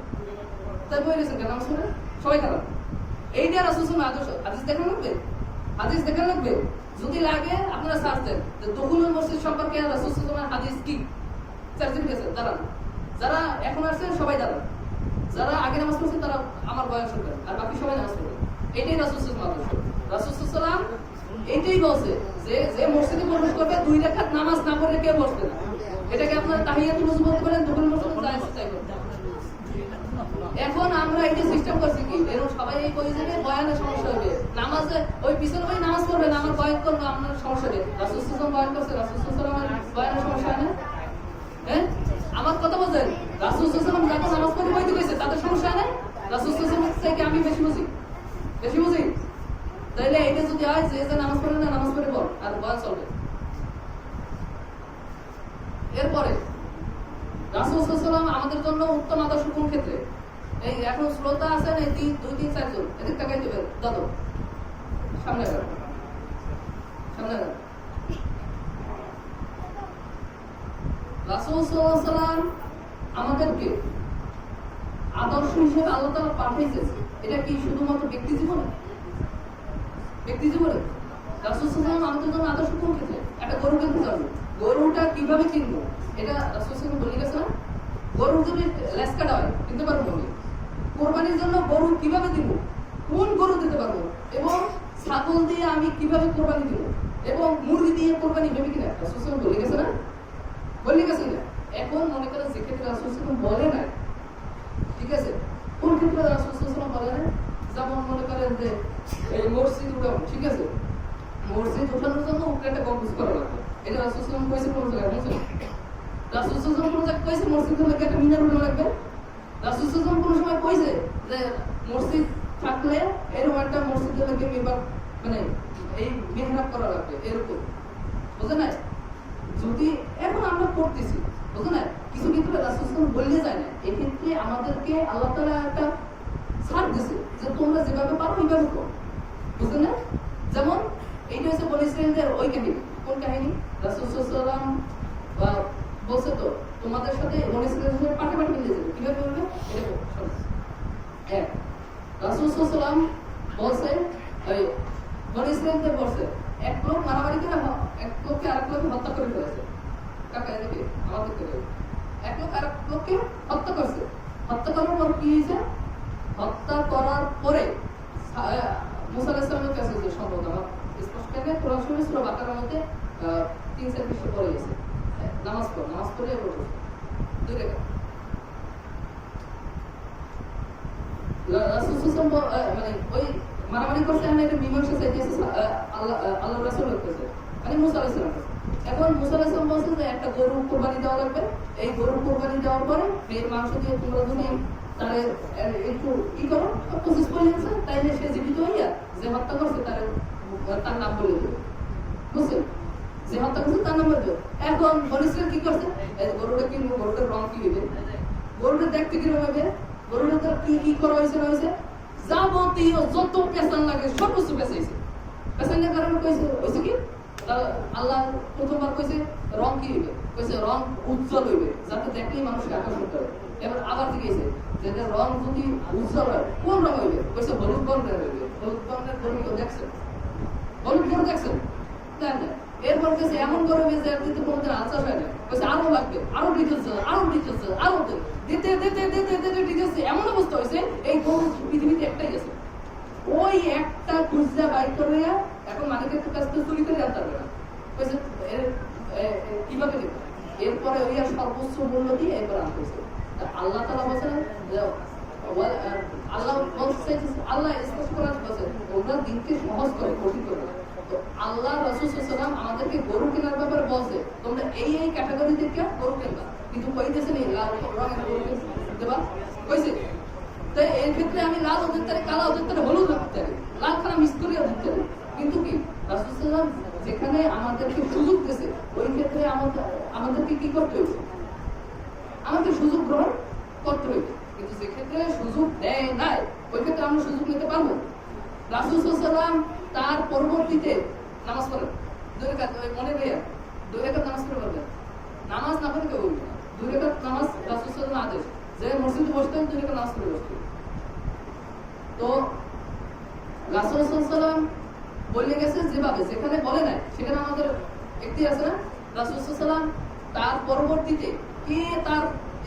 তাই বলেছেন কেন নামাজ পড়ে সবাই খারাপ? এইটা রাসূল সাল্লাল্লাহু আলাইহি ওয়াসাল্লাম হাদিস দেখা লাগবে, হাদিস দেখা লাগবে। যদি লাগে আপনারা সার্চ দেন যে দখুলুল মসজিদ সম্পর্কে রাসূল সাল্লাল্লাহু আলাইহি ওয়াসাল্লাম হাদিস কি, সার্টিফিকেট দাঁড়ান, যারা এখন আসছেন সবাই দাঁড়ান, যারা আগে নামাজ পড়ছেন তারা আমার বয়ান শুনবেন, আর বাকি সবাই নামাজ পড়বেন। এটাই রাসূল সাল্লাল্লাহু আলাইহি ওয়াসাল্লাম। রাসূল সাল্লাল্লাহু আলাইহি ওয়াসাল্লাম এটাই বলছে যে মসজিদে প্রবেশ করবে 2 রাকাত নামাজ না পড়লে কেউ বসবে না। এটাকে আপনারা তাহিয়াতুল ওযু বলতে পারেন, দখুলুল মসজিদ জায়েজ চাইবেন। এখন আমরা এই যে সিস্টেম করছি কি, এরকম সবাই এই কই যে বয়ানে সমস্যা হবে, নামাজে ওই পিছনে ভাই নামাজ পড়বে না, আমার বয়ান করবে আপনার সমস্যা হবে। রাসূল সাল্লাল্লাহু আলাইহি ওয়াসাল্লাম বয়ান করছে, রাসূল সাল্লাল্লাহু আলাইহি ওয়াসাল্লাম বয়ানে সমস্যা হয় না? হ্যাঁ, আমার কথা বলেন, রাসূল সাল্লাল্লাহু আলাইহি ওয়াসাল্লাম যাকে নামাজ পড়ে বইতে কইছে তাদের সমস্যা হয় না? রাসূল সাল্লাল্লাহু আলাইহি ওয়াসাল্লাম থেকে আমি বেশি বুঝি? তাইলে এটা যদি হয় যে নামাজ পড়ে না নামাজ পড়ে বল, আর বয়ান চলবে। এরপরে রাসূল সাল্লাল্লাহু আলাইহি ওয়াসাল্লাম আমাদের জন্য উত্তম আদর্শ কোন ক্ষেত্রে? এই এখন শ্রোতা আছেন এই 2 3 4 জন, এদিক তাকাই দিবেন, দাদু সামনে যান, সামনে যান। রাসূল সাল্লাল্লাহু আলাইহি ওয়াসাল্লাম আমাদেরকে আদর্শ হিসেবে আল্লাহ তাআলা পাঠিয়েছেন, এটা কি শুধুমাত্র ব্যক্তি জীবনে? ব্যক্তি জীবনে রাসূল সাল্লাল্লাহু আলাইহি ওয়াসাল্লাম আমাদের জন্য আদর্শ কোন ক্ষেত্রে? একটা গরু কিনতে যাবো, গরুটা কিভাবে কিনবো এটা রাসূল সাল্লাল্লাহু আলাইহি ওয়াসাল্লাম বলে গেছেন। গরু যদি লেজ কাটা হয় কিনতে পারবো না, কোরবানির জন্য গরু কিভাবে দিব, কোন গরু দিতে পারবো, এবং ছাগল দিয়ে আমি কিভাবে কোরবানি দিব, এবং মুরগি দিয়ে কোরবানি হবে কিনা রাসূল সাল্লাল্লাহু আলাইহি ওয়াসাল্লাম বলে গেছে না? বলে গেছে না? এখন মনে করেন যে ক্ষেত্রে রাসূল সাল্লাল্লাহু আলাইহি ওয়াসাল্লাম বলে না, ঠিক আছে, কোন ক্ষেত্রে রাসূল সাল্লাল্লাহু আলাইহি ওয়াসাল্লাম বলে না? যেমন মনে করেন যে এই মসজিদ উঠানো, ঠিক আছে, মসজিদ উঠানোর জন্য উপরে একটা গম্বুজ করা লাগবে, এটা রাসূল সাল্লাল্লাহু আলাইহি ওয়াসাল্লাম কোন জায়গায় বলছেন? রাসূল সাল্লাল্লাহু আলাইহি ওয়াসাল্লাম কোন জায়গায় কইছে মসজিদের মধ্যে একটা মিনার উঠানো লাগবে? রাসূল সাল্লাল্লাহু আলাইহি ওয়াসাল্লাম কোন সময় কইছে যে মসজিদ থাকলে এরকম একটা মসজিদের মধ্যে মিম্বার মানে এই মেহরাব করা লাগবে, এরকম বুঝেন না? যদি এখন আমরা পড়তেছি, বুঝেন না, কিছু ক্ষেত্রে রাসূল সাল্লাল্লাহু আলাইহি ওয়াসাল্লাম বললে যায় না, এক্ষেত্রে আমাদেরকে আল্লাহ তাআলা একটা ছাড় দিয়েছে যে তোমরা যেভাবে পারো ওইভাবে করো, বুঝলেন না? যেমন এইটা হচ্ছে বলে ইসরায়েলদের ওই কাহিনী, কোন কাহিনী? রাসূল সাল্লাল্লাহু আলাইহি ওয়াসাল্লাম বলছে তো তোমাদের সাথে বলে ইসরায়েলের সাথে পাঠাপাঠি মিলে যাবে, কিভাবে করবে এটা শোনো। এক, রাসূল সাল্লাল্লাহু আলাইহি ওয়াসাল্লাম বলছে ওই বলে ইসরায়েলদের বলছে এক লোক মারামারি করে এক লোককে আরেক লোককে হত্যা করে ফেলেছে, কাকা এদিকে আমাদের থেকে এক লোক আরেক লোককে হত্যা করছে, হত্যা করার পর কি হয়েছে? হত্যা করার পরে মুসা আলাইহিস সালামের কাছে যে সম্পদ আমার স্পষ্ট করে কোরআন শরীফ সূরা বাকারার মধ্যে 3-4 পৃষ্ঠা পড়ে গেছে, নামাজ পড়ে এরপর 2 রাকাত রাসূল সাল্লাল্লাহু আলাইহি ওয়াসাল্লাম মানে ওই মারামারি করছে না, এটা মীমাংসা চাইতেছে আল্লাহ রাসূল করতেছে মানে মুসা আলাইহিস সালাম। এখন মুসা আলাইহিস সালাম বলছে যে একটা গরু কুরবানি দেওয়া লাগবে, এই গরু কুরবানি দেওয়ার পরে এর মাংস দিয়ে তোমরা যদি তারে একটু করো প্রসেস করে নিচ্ছে, তাইলে সে জীবিত হইয়া যে হত্যা করছে তার নাম বলে দেবে, বুঝছেন? যে হত্যা করছে তার নাম বলে দেবে। এখন বলিসরা কি করছে? গরুটা কিনবো, গরুটার রং কি হবে, গরুটা দেখতে কিরকম হবে, গরুটা কি করা হয়েছে না হয়েছে, যাবতীয় যত পেছান লাগে সব কিছু পেছাইছে। পেছানোর কারণে কইছে হয়েছে কি আল্লাহ প্রথমবার কইছে রং কি হইবে, কইছে রং উজ্জ্বল হইবে যাতে দেখলেই মানুষকে আকর্ষণ করে। এবার আবার জিজ্ঞেসে যে রং যদি উজ্জ্বল হয় কোন রং হইবে? কইছে হলুদ বর্ণের হইবে। হলুদ বর্ণের গরু তো দেখছেন? হলুদ গরু দেখছেন? তাই না? এরপর কাছে এমন গরমে যে আপনি তো কোনোদিন আচার হয় না, কইছে আরো লাগবে, আরো ডিটেলস, আরো ডিটেলস, আরো দিতে দিতে দিতে দিতে ডিটেলস। এমন অবস্থা হয়েছে এই গরু পৃথিবীতে একটাই গেছে, ওই একটা খুচরা বাইক করে এখন মালিকের কাছ থেকে চুরি করে আনতে পারবে না। কইছে কিভাবে দেবে? এরপরে ওই সর্বোচ্চ মূল্য দিয়ে এরপর আনতেছে। আল্লাহ তাআলা বলেন যে আল্লাহ বলছে, আল্লাহ স্পষ্ট করে বলেছে তোমরা দিনকে সহজ করে কঠিন করে না। তো আল্লাহ রাসূল সাল্লাল্লাহু আলাইহি ওয়াসাল্লাম আমাদেরকে গরু কেনার ব্যাপারে বলছে তোমরা এই এই ক্যাটাগরি থেকে গরু কিনবা, কিন্তু কইতেছে নি লাল রঙের গরু কিনতে বা কইছে। তাই এর ক্ষেত্রে আমি লাল হতে পারি, কালো হতে পারি, হলুদ হতে পারি, লাল খানা মিক্স করে হতে পারি, কিন্তু কি রাসূল সাল্লাল্লাহু আলাইহি ওয়াসাল্লাম যেখানে আমাদেরকে সুযোগ দিয়েছে ওই ক্ষেত্রে আমাদেরকে কি করতে হয়েছে? আমাদের সুযোগ গ্রহণ করতে হইবে। কিন্তু যে ক্ষেত্রে সুযোগ দেয় নাই ওই ক্ষেত্রে আমরা সুযোগ নিতে পারবো। রাসূল সাল্লাল্লাহু আলাইহি ওয়াসাল্লাম তার পরবর্তীতে নামাজ পড়েন, 2 রাকাত, মনে ভাইয়া 2 রাকাত নামাজ পড়ে বলবেন, নামাজ না পড়ে কেউ বলবে না। 2 রাকাত নামাজ রাসূল সাল্লাল্লাহু আলাইহি ওয়াসাল্লাম আদেশ যে মসজিদে বসতেন 2 রাকাত নামাজ পড়ে বসতেন। তো রাসূল সাল্লাল্লাহু আলাইহি ওয়াসাল্লাম বলে গেছে যেভাবে, যেখানে বলে নাই সেখানে আমাদের একটি আছে না, রাসূল সাল্লাল্লাহু আলাইহি ওয়াসাল্লাম তার পরবর্তীতে কে তার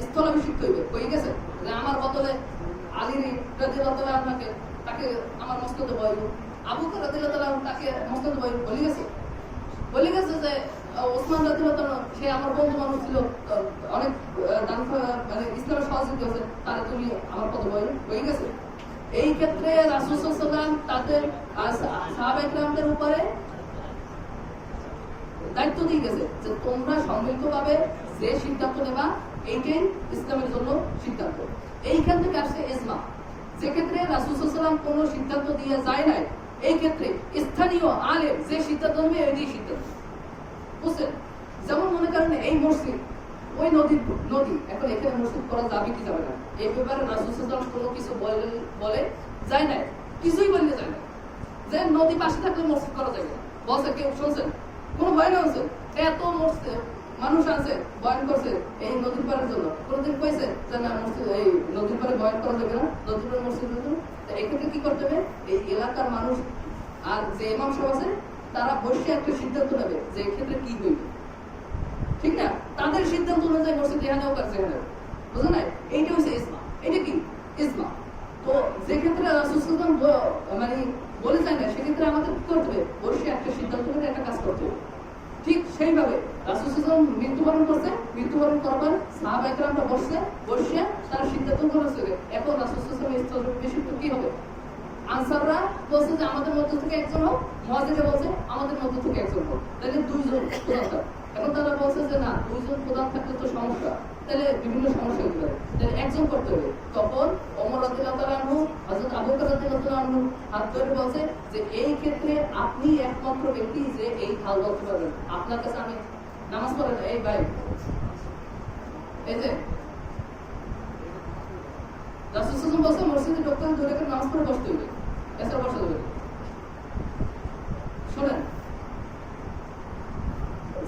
স্থলাভিষিক্ত হইবে কই গেছে যে আমার বদলে আলী রাদিয়াল্লাহু তাআলা আপনাকে তাকে আমার মসজিদে বসাইব, আবু বকর রাদিয়াল্লাহু তাআলা তাকে মসজিদে বসাইব, বলে গেছে যে ওসমান রাদিয়াল্লাহু তাআলা সে আমার বন্ধু মানুষ ছিল, অনেক দান মানে ইসলামের সহযোগী হয়েছে, তাহলে তুমি আমার পদে বই গেছে। এই ক্ষেত্রে রাসূল সাল্লাল্লাহু আলাইহি ওয়াসাল্লাম তাদের সাহাবায়ে কেরামদের উপরে দায়িত্ব দিয়ে গেছে যে তোমরা সম্মিলিতভাবে যে সিদ্ধান্ত নেবা এইটাই ইসলামের জন্য সিদ্ধান্ত। এইখান থেকে আসছে ইজমা, যে ক্ষেত্রে রাসূল সাল্লাল্লাহু আলাইহি ওয়াসাল্লাম কোনো সিদ্ধান্ত দিয়ে যায় নাই, এই ক্ষেত্রে স্থানীয় আলেম যে সিদ্ধান্ত নেবে এই সিদ্ধান্ত, বুঝছেন? যেমন মনে করেন এই মসজিদ ওই নদী এখন এখানে মসজিদ করা যাবে কি যাবে না এই ব্যাপারে রাসূল সাল্লাল্লাহু আলাইহি ওয়াসাল্লাম কোনো কিছু বলে যায় নাই, কিছুই বলতে যায় না যে নদী পাশে থাকলে মসজিদ করা যাবে না। বলছে কেউ শুনছেন? কোনো ভয় না হচ্ছে এত মানুষ আছে বয়ান করছে এই নদীর পাড়ের জন্য, কোনদিন কইছে যে না মসজিদ এই নদীর পাড়ে বয়ান করা যাবে না, নদীর পাড়ে মসজিদ জন্য? এই ক্ষেত্রে কি করতে হবে? এই এলাকার মানুষ আর যে ইমাম সাহেব আছে তারা বসে একটা সিদ্ধান্ত নেবে যে এই ক্ষেত্রে কি হইবে, ঠিক না? তাদের সিদ্ধান্ত অনুযায়ী মসজিদ এখানে হোক আর সেখানে হোক, বুঝলেন না? এইটা হচ্ছে ইজমা। এটা কি ইজমা? তো যে ক্ষেত্রে রাসূল সাল্লাল্লাহু আলাইহি ওয়াসাল্লাম মানে বলে যায় না, সেক্ষেত্রে আমাদের কি করতে হবে? বসে একটা সিদ্ধান্ত নিয়ে একটা কাজ করতে হবে। ঠিক সেইভাবে রাসূল সাল্লাল্লাহু আলাইহি ওয়াসাল্লাম মৃত্যুবরণ করছে, মৃত্যুবরণ করবার সাহাবায়ে কেরামরা বসে তারা সিদ্ধান্ত করেছে। এখন রাসূল সাল্লাল্লাহু আলাইহি ওয়াসাল্লাম বেশি কি হবে? আনসাররা বলছে যে আমাদের মধ্য থেকে একজন হোক, মুহাজিররা বলছে আমাদের মধ্য থেকে একজন হোক, তাহলে 2 জন প্রধান থাক। এখন তারা বলছে যে না 2 জন প্রধান থাকলে তো সমস্যা, তাহলে বিভিন্ন সমস্যা হতে পারে, তাহলে একজন করতে হবে। তখন ওমর রাদিয়াল্লাহু তাআলা আনহু, হযরত আবু বকর রাদিয়াল্লাহু তাআলা আনহু হাত ধরে বলছে যে এই ক্ষেত্রে আপনি একমাত্র ব্যক্তি যে এই হাল বলতে পারবেন, আপনার কাছে আমি নামাজ পড়েন। এই ভাই এই যে রাসূল সাল্লাল্লাহু আলাইহি ওয়াসাল্লাম বলছে মসজিদে ঢুকতে 2 রাকাত নামাজ পড়ে বসতে হবে, এছাড়া বসা যাবে না। শোনেন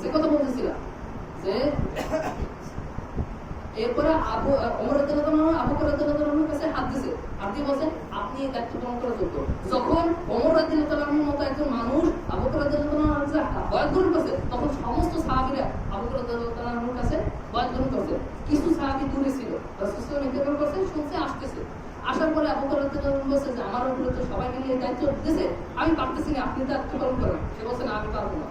যে কথা বলতেছিলাম যে এরপরে ওমর রাদিয়াল্লাহু আনহু আবু বকর রাদিয়াল্লাহু আনহুর কাছে হাত দিয়েছে, হাত দিয়ে বলছেন আপনি দায়িত্ব পালন করার যোগ্য। যখন ওমর রাদিয়াল্লাহু আনহুর মতো একজন মানুষ আবু বকর রাদিয়াল্লাহু আনহুর কাছে বয়াত গ্রহণ করছে, তখন সমস্ত সাহাবীরা আবু বকর রাদিয়াল্লাহু আনহুর কাছে বয়াত গ্রহণ করছে। কিছু সাহাবী দূরে ছিল, রাসূল সাল্লাল্লাহু আলাইহি ওয়াসাল্লাম ইন্তেকাল করছে, শুনছে আসতেছে, আসার পরে আবু বকর রাদিয়াল্লাহু আনহু বলছে যে আমার উপরে তো সবাই মিলে দায়িত্ব দিয়েছে, আমি পারতেছি না, আপনি দায়িত্ব পালন করেন। সে বলছে না আমি পারবো না,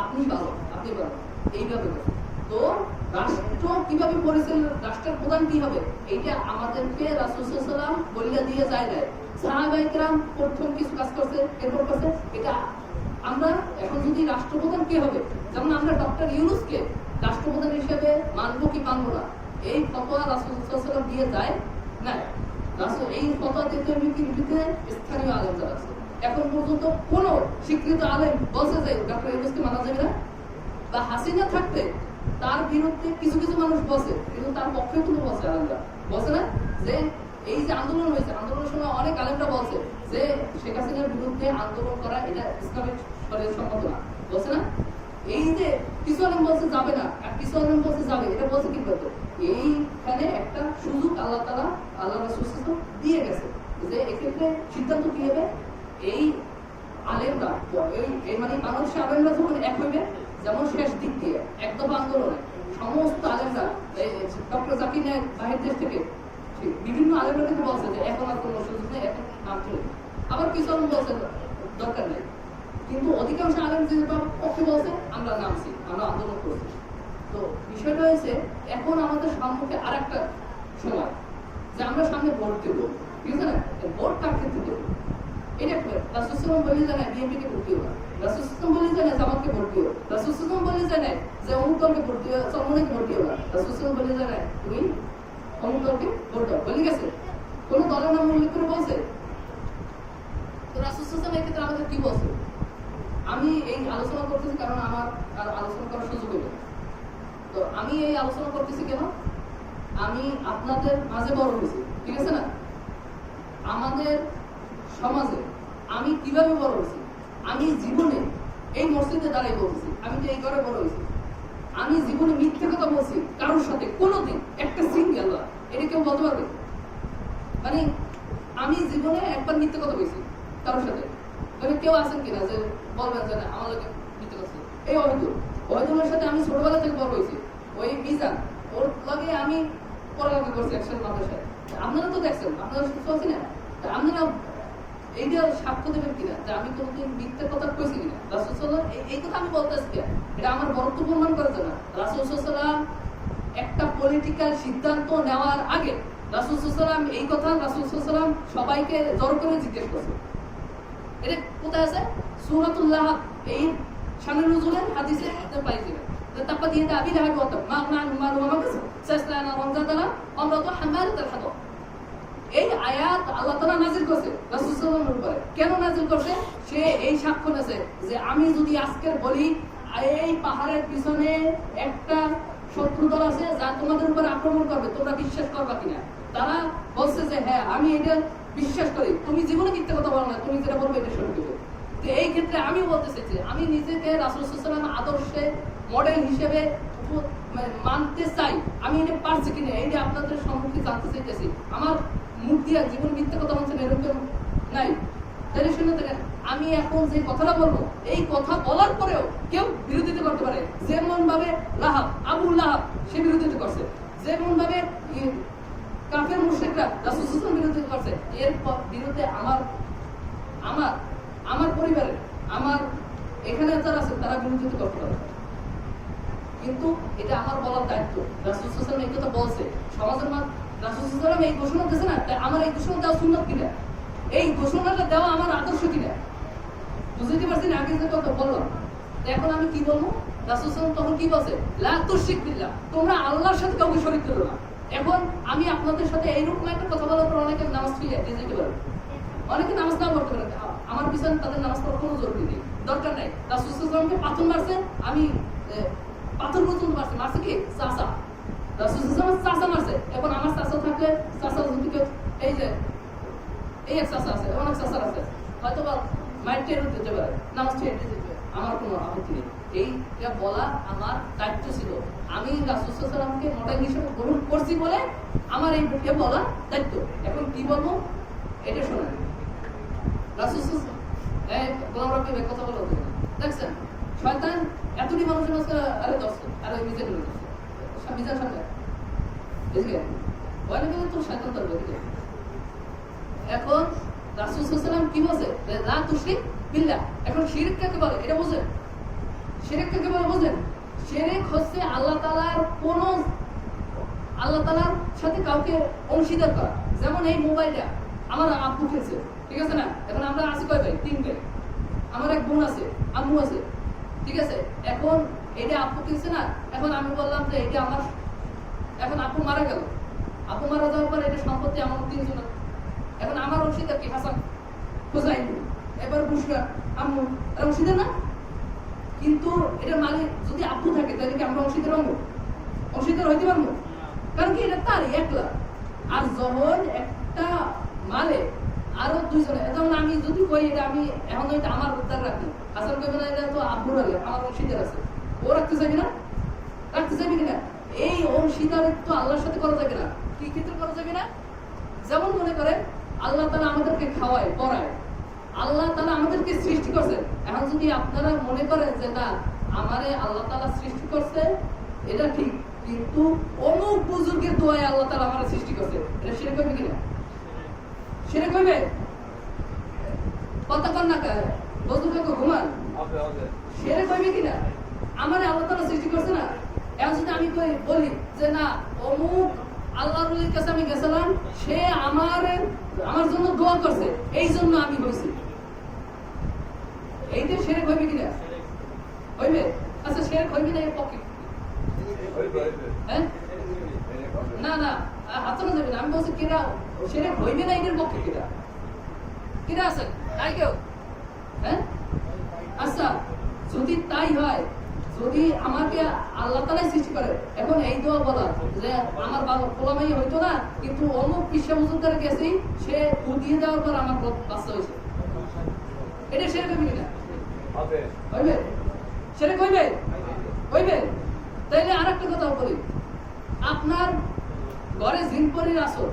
আপনি পারবেন। এইভাবে তো রাষ্ট্র কিভাবে পরিচালনা, রাষ্ট্রের প্রধান কি হবে এইটা আমাদেরকে রাসূল সাল্লাল্লাহু আলাইহি ওয়াসাল্লাম বলে দিয়ে যায় না। সাহাবায়ে কেরাম প্রথম কিছু কাজ করছে, এরপর করছে। এটা আমরা এখন যদি রাষ্ট্রপ্রধান কি হবে, যেমন আমরা ডক্টর ইউনূসকে রাষ্ট্রপ্রধান হিসেবে মানবো কি মানবো না, এই ফতোয়া রাসূল সাল্লাল্লাহু আলাইহি ওয়াসাল্লাম দিয়ে যায় না। রাসূল এই ফতোয়া দিতে বিরুদ্ধে স্থানীয় আলেম যারা আছে এখন পর্যন্ত কোন স্বীকৃত আলেম বলছে যে ডক্টর ইউনূসকে মানা যাবে না, বা হাসিনা থাকতে তার বিরুদ্ধে কিছু কিছু মানুষ বসে, কিন্তু তার পক্ষে কোনো বসে আলেমরা বসে না। যে এই যে আন্দোলন হয়েছে, আন্দোলনের সময় অনেক আলেমরা বলছে যে শেখ হাসিনার বিরুদ্ধে আন্দোলন করা এটা ইসলামিক শরীয়ত সম্মত না, বলছে না? এই যে কিছু আলেম বলছে যাবে না আর কিছু আলেম বলছে যাবে, এটা বলছে কি বলতো, এইখানে একটা সুযোগ আল্লাহ তাআলা আল্লাহ রাসূল দিয়ে গেছে যে এক্ষেত্রে সিদ্ধান্ত কি হবে, এই আলেমরা এই মানে বাংলাদেশের আলেমরা যখন এক হইবে, যেমন শেষ দিক দিয়ে একদফা আন্দোলনে সমস্ত আলেমরা ডক্টর জাকির নায়েক বাহির দেশ থেকে বিভিন্ন আলেমরা থেকে বলছে যে এখন আর কোনো সুযোগ নেই, এখন নাম চলে। আবার কিছু আলেম বলছে দরকার নেই, কিন্তু অধিকাংশ আলেম যেহেতু পক্ষে বলছে আমরা নামছি, আমরা আন্দোলন করছি। তো বিষয়টা হয়েছে এখন আমাদের সম্মুখে আর একটা সময় যে আমরা সামনে ভোট দেবো, ঠিক আছে না? ভোট কার ক্ষেত্রে দেবো এটা রাসূল সাল্লাল্লাহু আলাইহি ওয়াসাল্লাম বলে জানায় বিএনপি কে ভোট দিও না, রাসূল সাল্লাল্লাহু আলাইহি ওয়াসাল্লাম বলে জানায় জামাতকে ভোট দিও, রাসূল সাল্লাল্লাহু আলাইহি ওয়াসাল্লাম বলে জানায় যে অমুক দলকে ভোট দিও, চরমনাইকে ভোট দিও না, রাসূল সাল্লাল্লাহু আলাইহি ওয়াসাল্লাম বলে জানায় তুমি অমুক দলকে ভোট দাও, বলে গেছে। কোন দলের নাম উল্লেখ করে বলছে? তো রাসূল সাল্লাল্লাহু আলাইহি ওয়াসাল্লাম এই ক্ষেত্রে আমাদের কি বলছে? আমি এই আলোচনা করতেছি কারণ আমার আর আলোচনা করার সুযোগ হলো। তো আমি এই আলোচনা করতেছি কেন? আমি আপনাদের মাঝে বড় হয়েছি, ঠিক আছে না? আমাদের সমাজে আমি কিভাবে বড় হয়েছি, আমি জীবনে এই মসজিদে দাঁড়াই বলতেছি, আমি তো এই ঘরে বড় হয়েছি, আমি জীবনে মিথ্যে কথা বলছি কারোর সাথে কোনোদিন একটা সিঙ্গেল, এটা কেউ বলতে পারবে? মানে আমি জীবনে একবার মিথ্যে কথা বলছি কারোর সাথে, মানে কেউ আছেন কিনা যে বলবেন যে না আমার লোকে মিথ্যে কথা? এই অহিদুলের সাথে আমি ছোটবেলা থেকে বড় হয়েছি, ওই মিজান ওর লাগে আমি পড়ালেখা করছি একসাথে মাদ্রাসায়। আপনারা তো দেখছেন, আপনারা সুস্থ আছেন না? আপনারা এইটা সাক্ষ্য দেবেন কিনা যে আমি কোনোদিন মিথ্যে কথা কইছি কিনা? রাসূল সাল্লাল্লাহু আলাইহি ওয়াসাল্লাম এই কথা আমি বলতেছি কিনা, এটা আমার বরত্ব প্রমাণ করার জন্য। রাসূল সাল্লাল্লাহু আলাইহি ওয়াসাল্লাম একটা পলিটিক্যাল সিদ্ধান্ত নেওয়ার আগে রাসূল সাল্লাল্লাহু আলাইহি ওয়াসাল্লাম এই কথা রাসূল সাল্লাল্লাহু আলাইহি ওয়াসাল্লাম সবাইকে জড়ো করে জিজ্ঞেস করছে। এটা কোথায় আছে? সূরাতুল লাহব এই শানে নুজুলের হাদিসে আপনি পাই যাবেন। তারপর দিয়ে আবি লাহাব ওয়া তাব মা মালু মা কাসা সাসলানা রমজাদালা আমরাতু হামালাতুল হাতাব। এই আয়াত আল্লাহ তাআলা নাযিল করেছে রাসূল সাল্লাল্লাহু আলাইহি ওয়াসাল্লামের উপরে। কেন নাযিল করছে? সে এই সাক্ষ্য নেছে যে আমি যদি আজকে বলি এই পাহাড়ের পিছনে একটা শত্রু দল আছে যা তোমাদের উপর আক্রমণ করবে, তোমরা বিশ্বাস করবা কিনা? তারা বলছে যে হ্যাঁ আমি এটা বিশ্বাস করি। তুমি জীবনে মিথ্যা কথা বলো না, তুমি যেটা বলবে এটা সত্যি হবে। তো এই ক্ষেত্রে আমি বলতে চাইছি আমি নিজেকে রাসূল সাল্লাল্লাহু আলাইহি ওয়াসাল্লাম আদর্শে মডেল হিসেবে মানতে চাই। আমি এটা পারছি কিনা এইটা আপনাদের সম্মুখে জানতে চাইতেছি। আমার মুখ দিয়ে জীবন মিথ্যা কথা বলছেন এরকম নাই। তাহলে শুনে দেখেন আমি এখন যে কথাটা বলবো এই কথা বলার পরেও কেউ বিরোধিতা করতে পারে। যেমন ভাবে লাহাব আবু লাহাব সে বিরোধিতা করছে, যেমন ভাবে কাফের মুশরিকরা রাসূল সাল্লাল্লাহু আলাইহি ওয়াসাল্লাম বিরোধিতা করছে। এর বিরুদ্ধে আমার পরিবারে আমার এখানে যারা আছে তারা বিরোধিতা করতে পারে, কিন্তু এটা আমার বলার দায়িত্ব। রাসূল সাল্লাল্লাহু আলাইহি ওয়াসাল্লাম এই কথা বলছে, সমাজের রাসূল সাল্লাল্লাহু আলাইহি ওয়াসাল্লাম এই ঘোষণা দিয়েছে না, আমার এই ঘোষণা দেওয়া সুন্নাত কিনা, এই ঘোষণাটা দেওয়া আমার আদর্শ কিনা, বুঝতে পারছেন? আগে যে কথা বললাম। এখন আমি কি বলবো? রাসূল সাল্লাল্লাহু আলাইহি ওয়াসাল্লাম তখন কি বলছে? লা তুশরিক বিল্লাহ, তোমরা আল্লাহর সাথে কাউকে শরীক করো না। এখন আমি আপনাদের সাথে এইরকম একটা কথা বলার পর অনেকে নামাজ ফিরিয়ে দিয়ে যেতে পারে, অনেকে নামাজ না পড়তে পারে, আমার পিছনে তাদের নামাজ পড়ার কোনো জরুরি নেই, দরকার নাই। রাসূল সাল্লাল্লাহু আলাইহি ওয়াসাল্লামকে পাথর মারছে, আমি পাথর পর্যন্ত মারছে কি চাচা, রাসূল সাল্লাল্লাহু আলাইহি ওয়াসাল্লাম চাচা মারছে। এখন আমার চাচা থাকলে চাচা যদি কেউ এই যে এই এক চাচা আছে, অনেক চাচা আছে, হয়তো বা মাইন্ড টের দিতে পারে, নামাজ ছেড়ে দিতে পারে, আমার কোনো আপত্তি নেই। এইটা বলা আমার দায়িত্ব ছিল। আমি রাসূল সাল্লাল্লাহু আলাইহি ওয়াসাল্লামকে মডেল হিসেবে গ্রহণ করছি বলে আমার এই বলা দায়িত্ব। এখন কি বলবো এটা শোনেন। রাসূল সাল্লাল্লাহু এই গোলাম রাব্বি কথা বলা হতো না, দেখছেন শয়তান এতটি মানুষের কাছে আরে দর্শক আরে মিজান মিজান সামনে এদিকে বলে গেলে তো শয়তান তার বলে। এখন রাসূল সাল্লাল্লাহু আলাইহি ওয়াসাল্লাম কি বলছে? লা তুশরিক বিল্লাহ। এখন শিরক কাকে বলে এটা বুঝেন? শিরক কাকে বলে বুঝেন? শিরক হচ্ছে আল্লাহ তাআলার সাথে কাউকে অংশীদার করা। যেমন এই মোবাইলটা আমার আব্বু কিনছে, ঠিক আছে না? এখন আমরা আছি কয় ভাই? 3 ভাই। আমার এক বোন আছে, আম্মু আছে, ঠিক আছে? এখন এটা আব্বু কিনছে না, এখন আমি বললাম যে এটা আমার, এখন আব্বু মারা গেল, আব্বু মারা যাওয়ার পর এটা সম্পত্তি আমার 3 জন। এখন আমার অংশীদার কি? হাসান, হুসাইন, এবার বুশরা, আম্মু অংশীদার না? কিন্তু এটার মালিক যদি আব্বু থাকে তাহলে কি আমরা অংশীদার হবো? অংশীদার হইতে পারবো? কারণ কি এটা তারই একলা। আর যখন একটা মালে আরো 2 জন, যেমন আমি যদি কই এটা আমি এখন এটা আমার উদ্ধার রাখি, হাসান কইবে না এটা তো আব্বুর আগে আমার অংশীদার আছে, ও রাখতে চাইবে না? রাখতে চাইবে কিনা? এই অংশীদারিত্ব আল্লাহর সাথে করা যাবে না। কি ক্ষেত্রে করা যাবে না? যেমন মনে করেন আল্লাহ তাআলা আমাদেরকে খাওয়ায় পড়ায়, আল্লাহ তাআলা আমাদেরকে সৃষ্টি করছেন। এখন যদি আপনারা মনে করেন যে না আমারে আল্লাহ তাআলা সৃষ্টি করছে এটা ঠিক, কিন্তু অমুক বুজুর্গের দোয়ায় আল্লাহ তাআলা আমারে সৃষ্টি করছে, এটা শিরক হবে কিনা? শিরক হবে? কথা কন না কা বুজুর্গ ঘুমান শিরক হবে কিনা? আমারে আল্লাহ তাআলা সৃষ্টি করছে না, এখন যদি আমি বলি যে না অমুক আল্লাহর ওলির কাছে আমি গেছিলাম, সে আমার জন্য দোয়া করছে, এই জন্য আমি হইছি, এইটা শিরক হবে কিনা? হইবে? আচ্ছা শিরক হইবে না এর পক্ষে? হ্যাঁ না না হাত না যাবে না, আমি বলছি কিরা শিরক হইবে না এর পক্ষে? কিরা কিরা আছেন তাই কেউ? হ্যাঁ আচ্ছা যদি তাই হয়, যদি আমাকে আল্লাহ তাআলাই সৃষ্টি করে, এখন এই দোয়া বলা যে আমার বাবা পোলামাই হইতো না, কিন্তু অমুক পিসা হুজুরদের গেছি, সে ফু দিয়ে দেওয়ার পর আমার বাচ্চা হয়েছে, এটা শিরক হবে কিনা? হইবে? শিরক হইবে? হইবে? তাইলে আরেকটা কথা বলি, আপনার ঘরে জিনপরির আসর,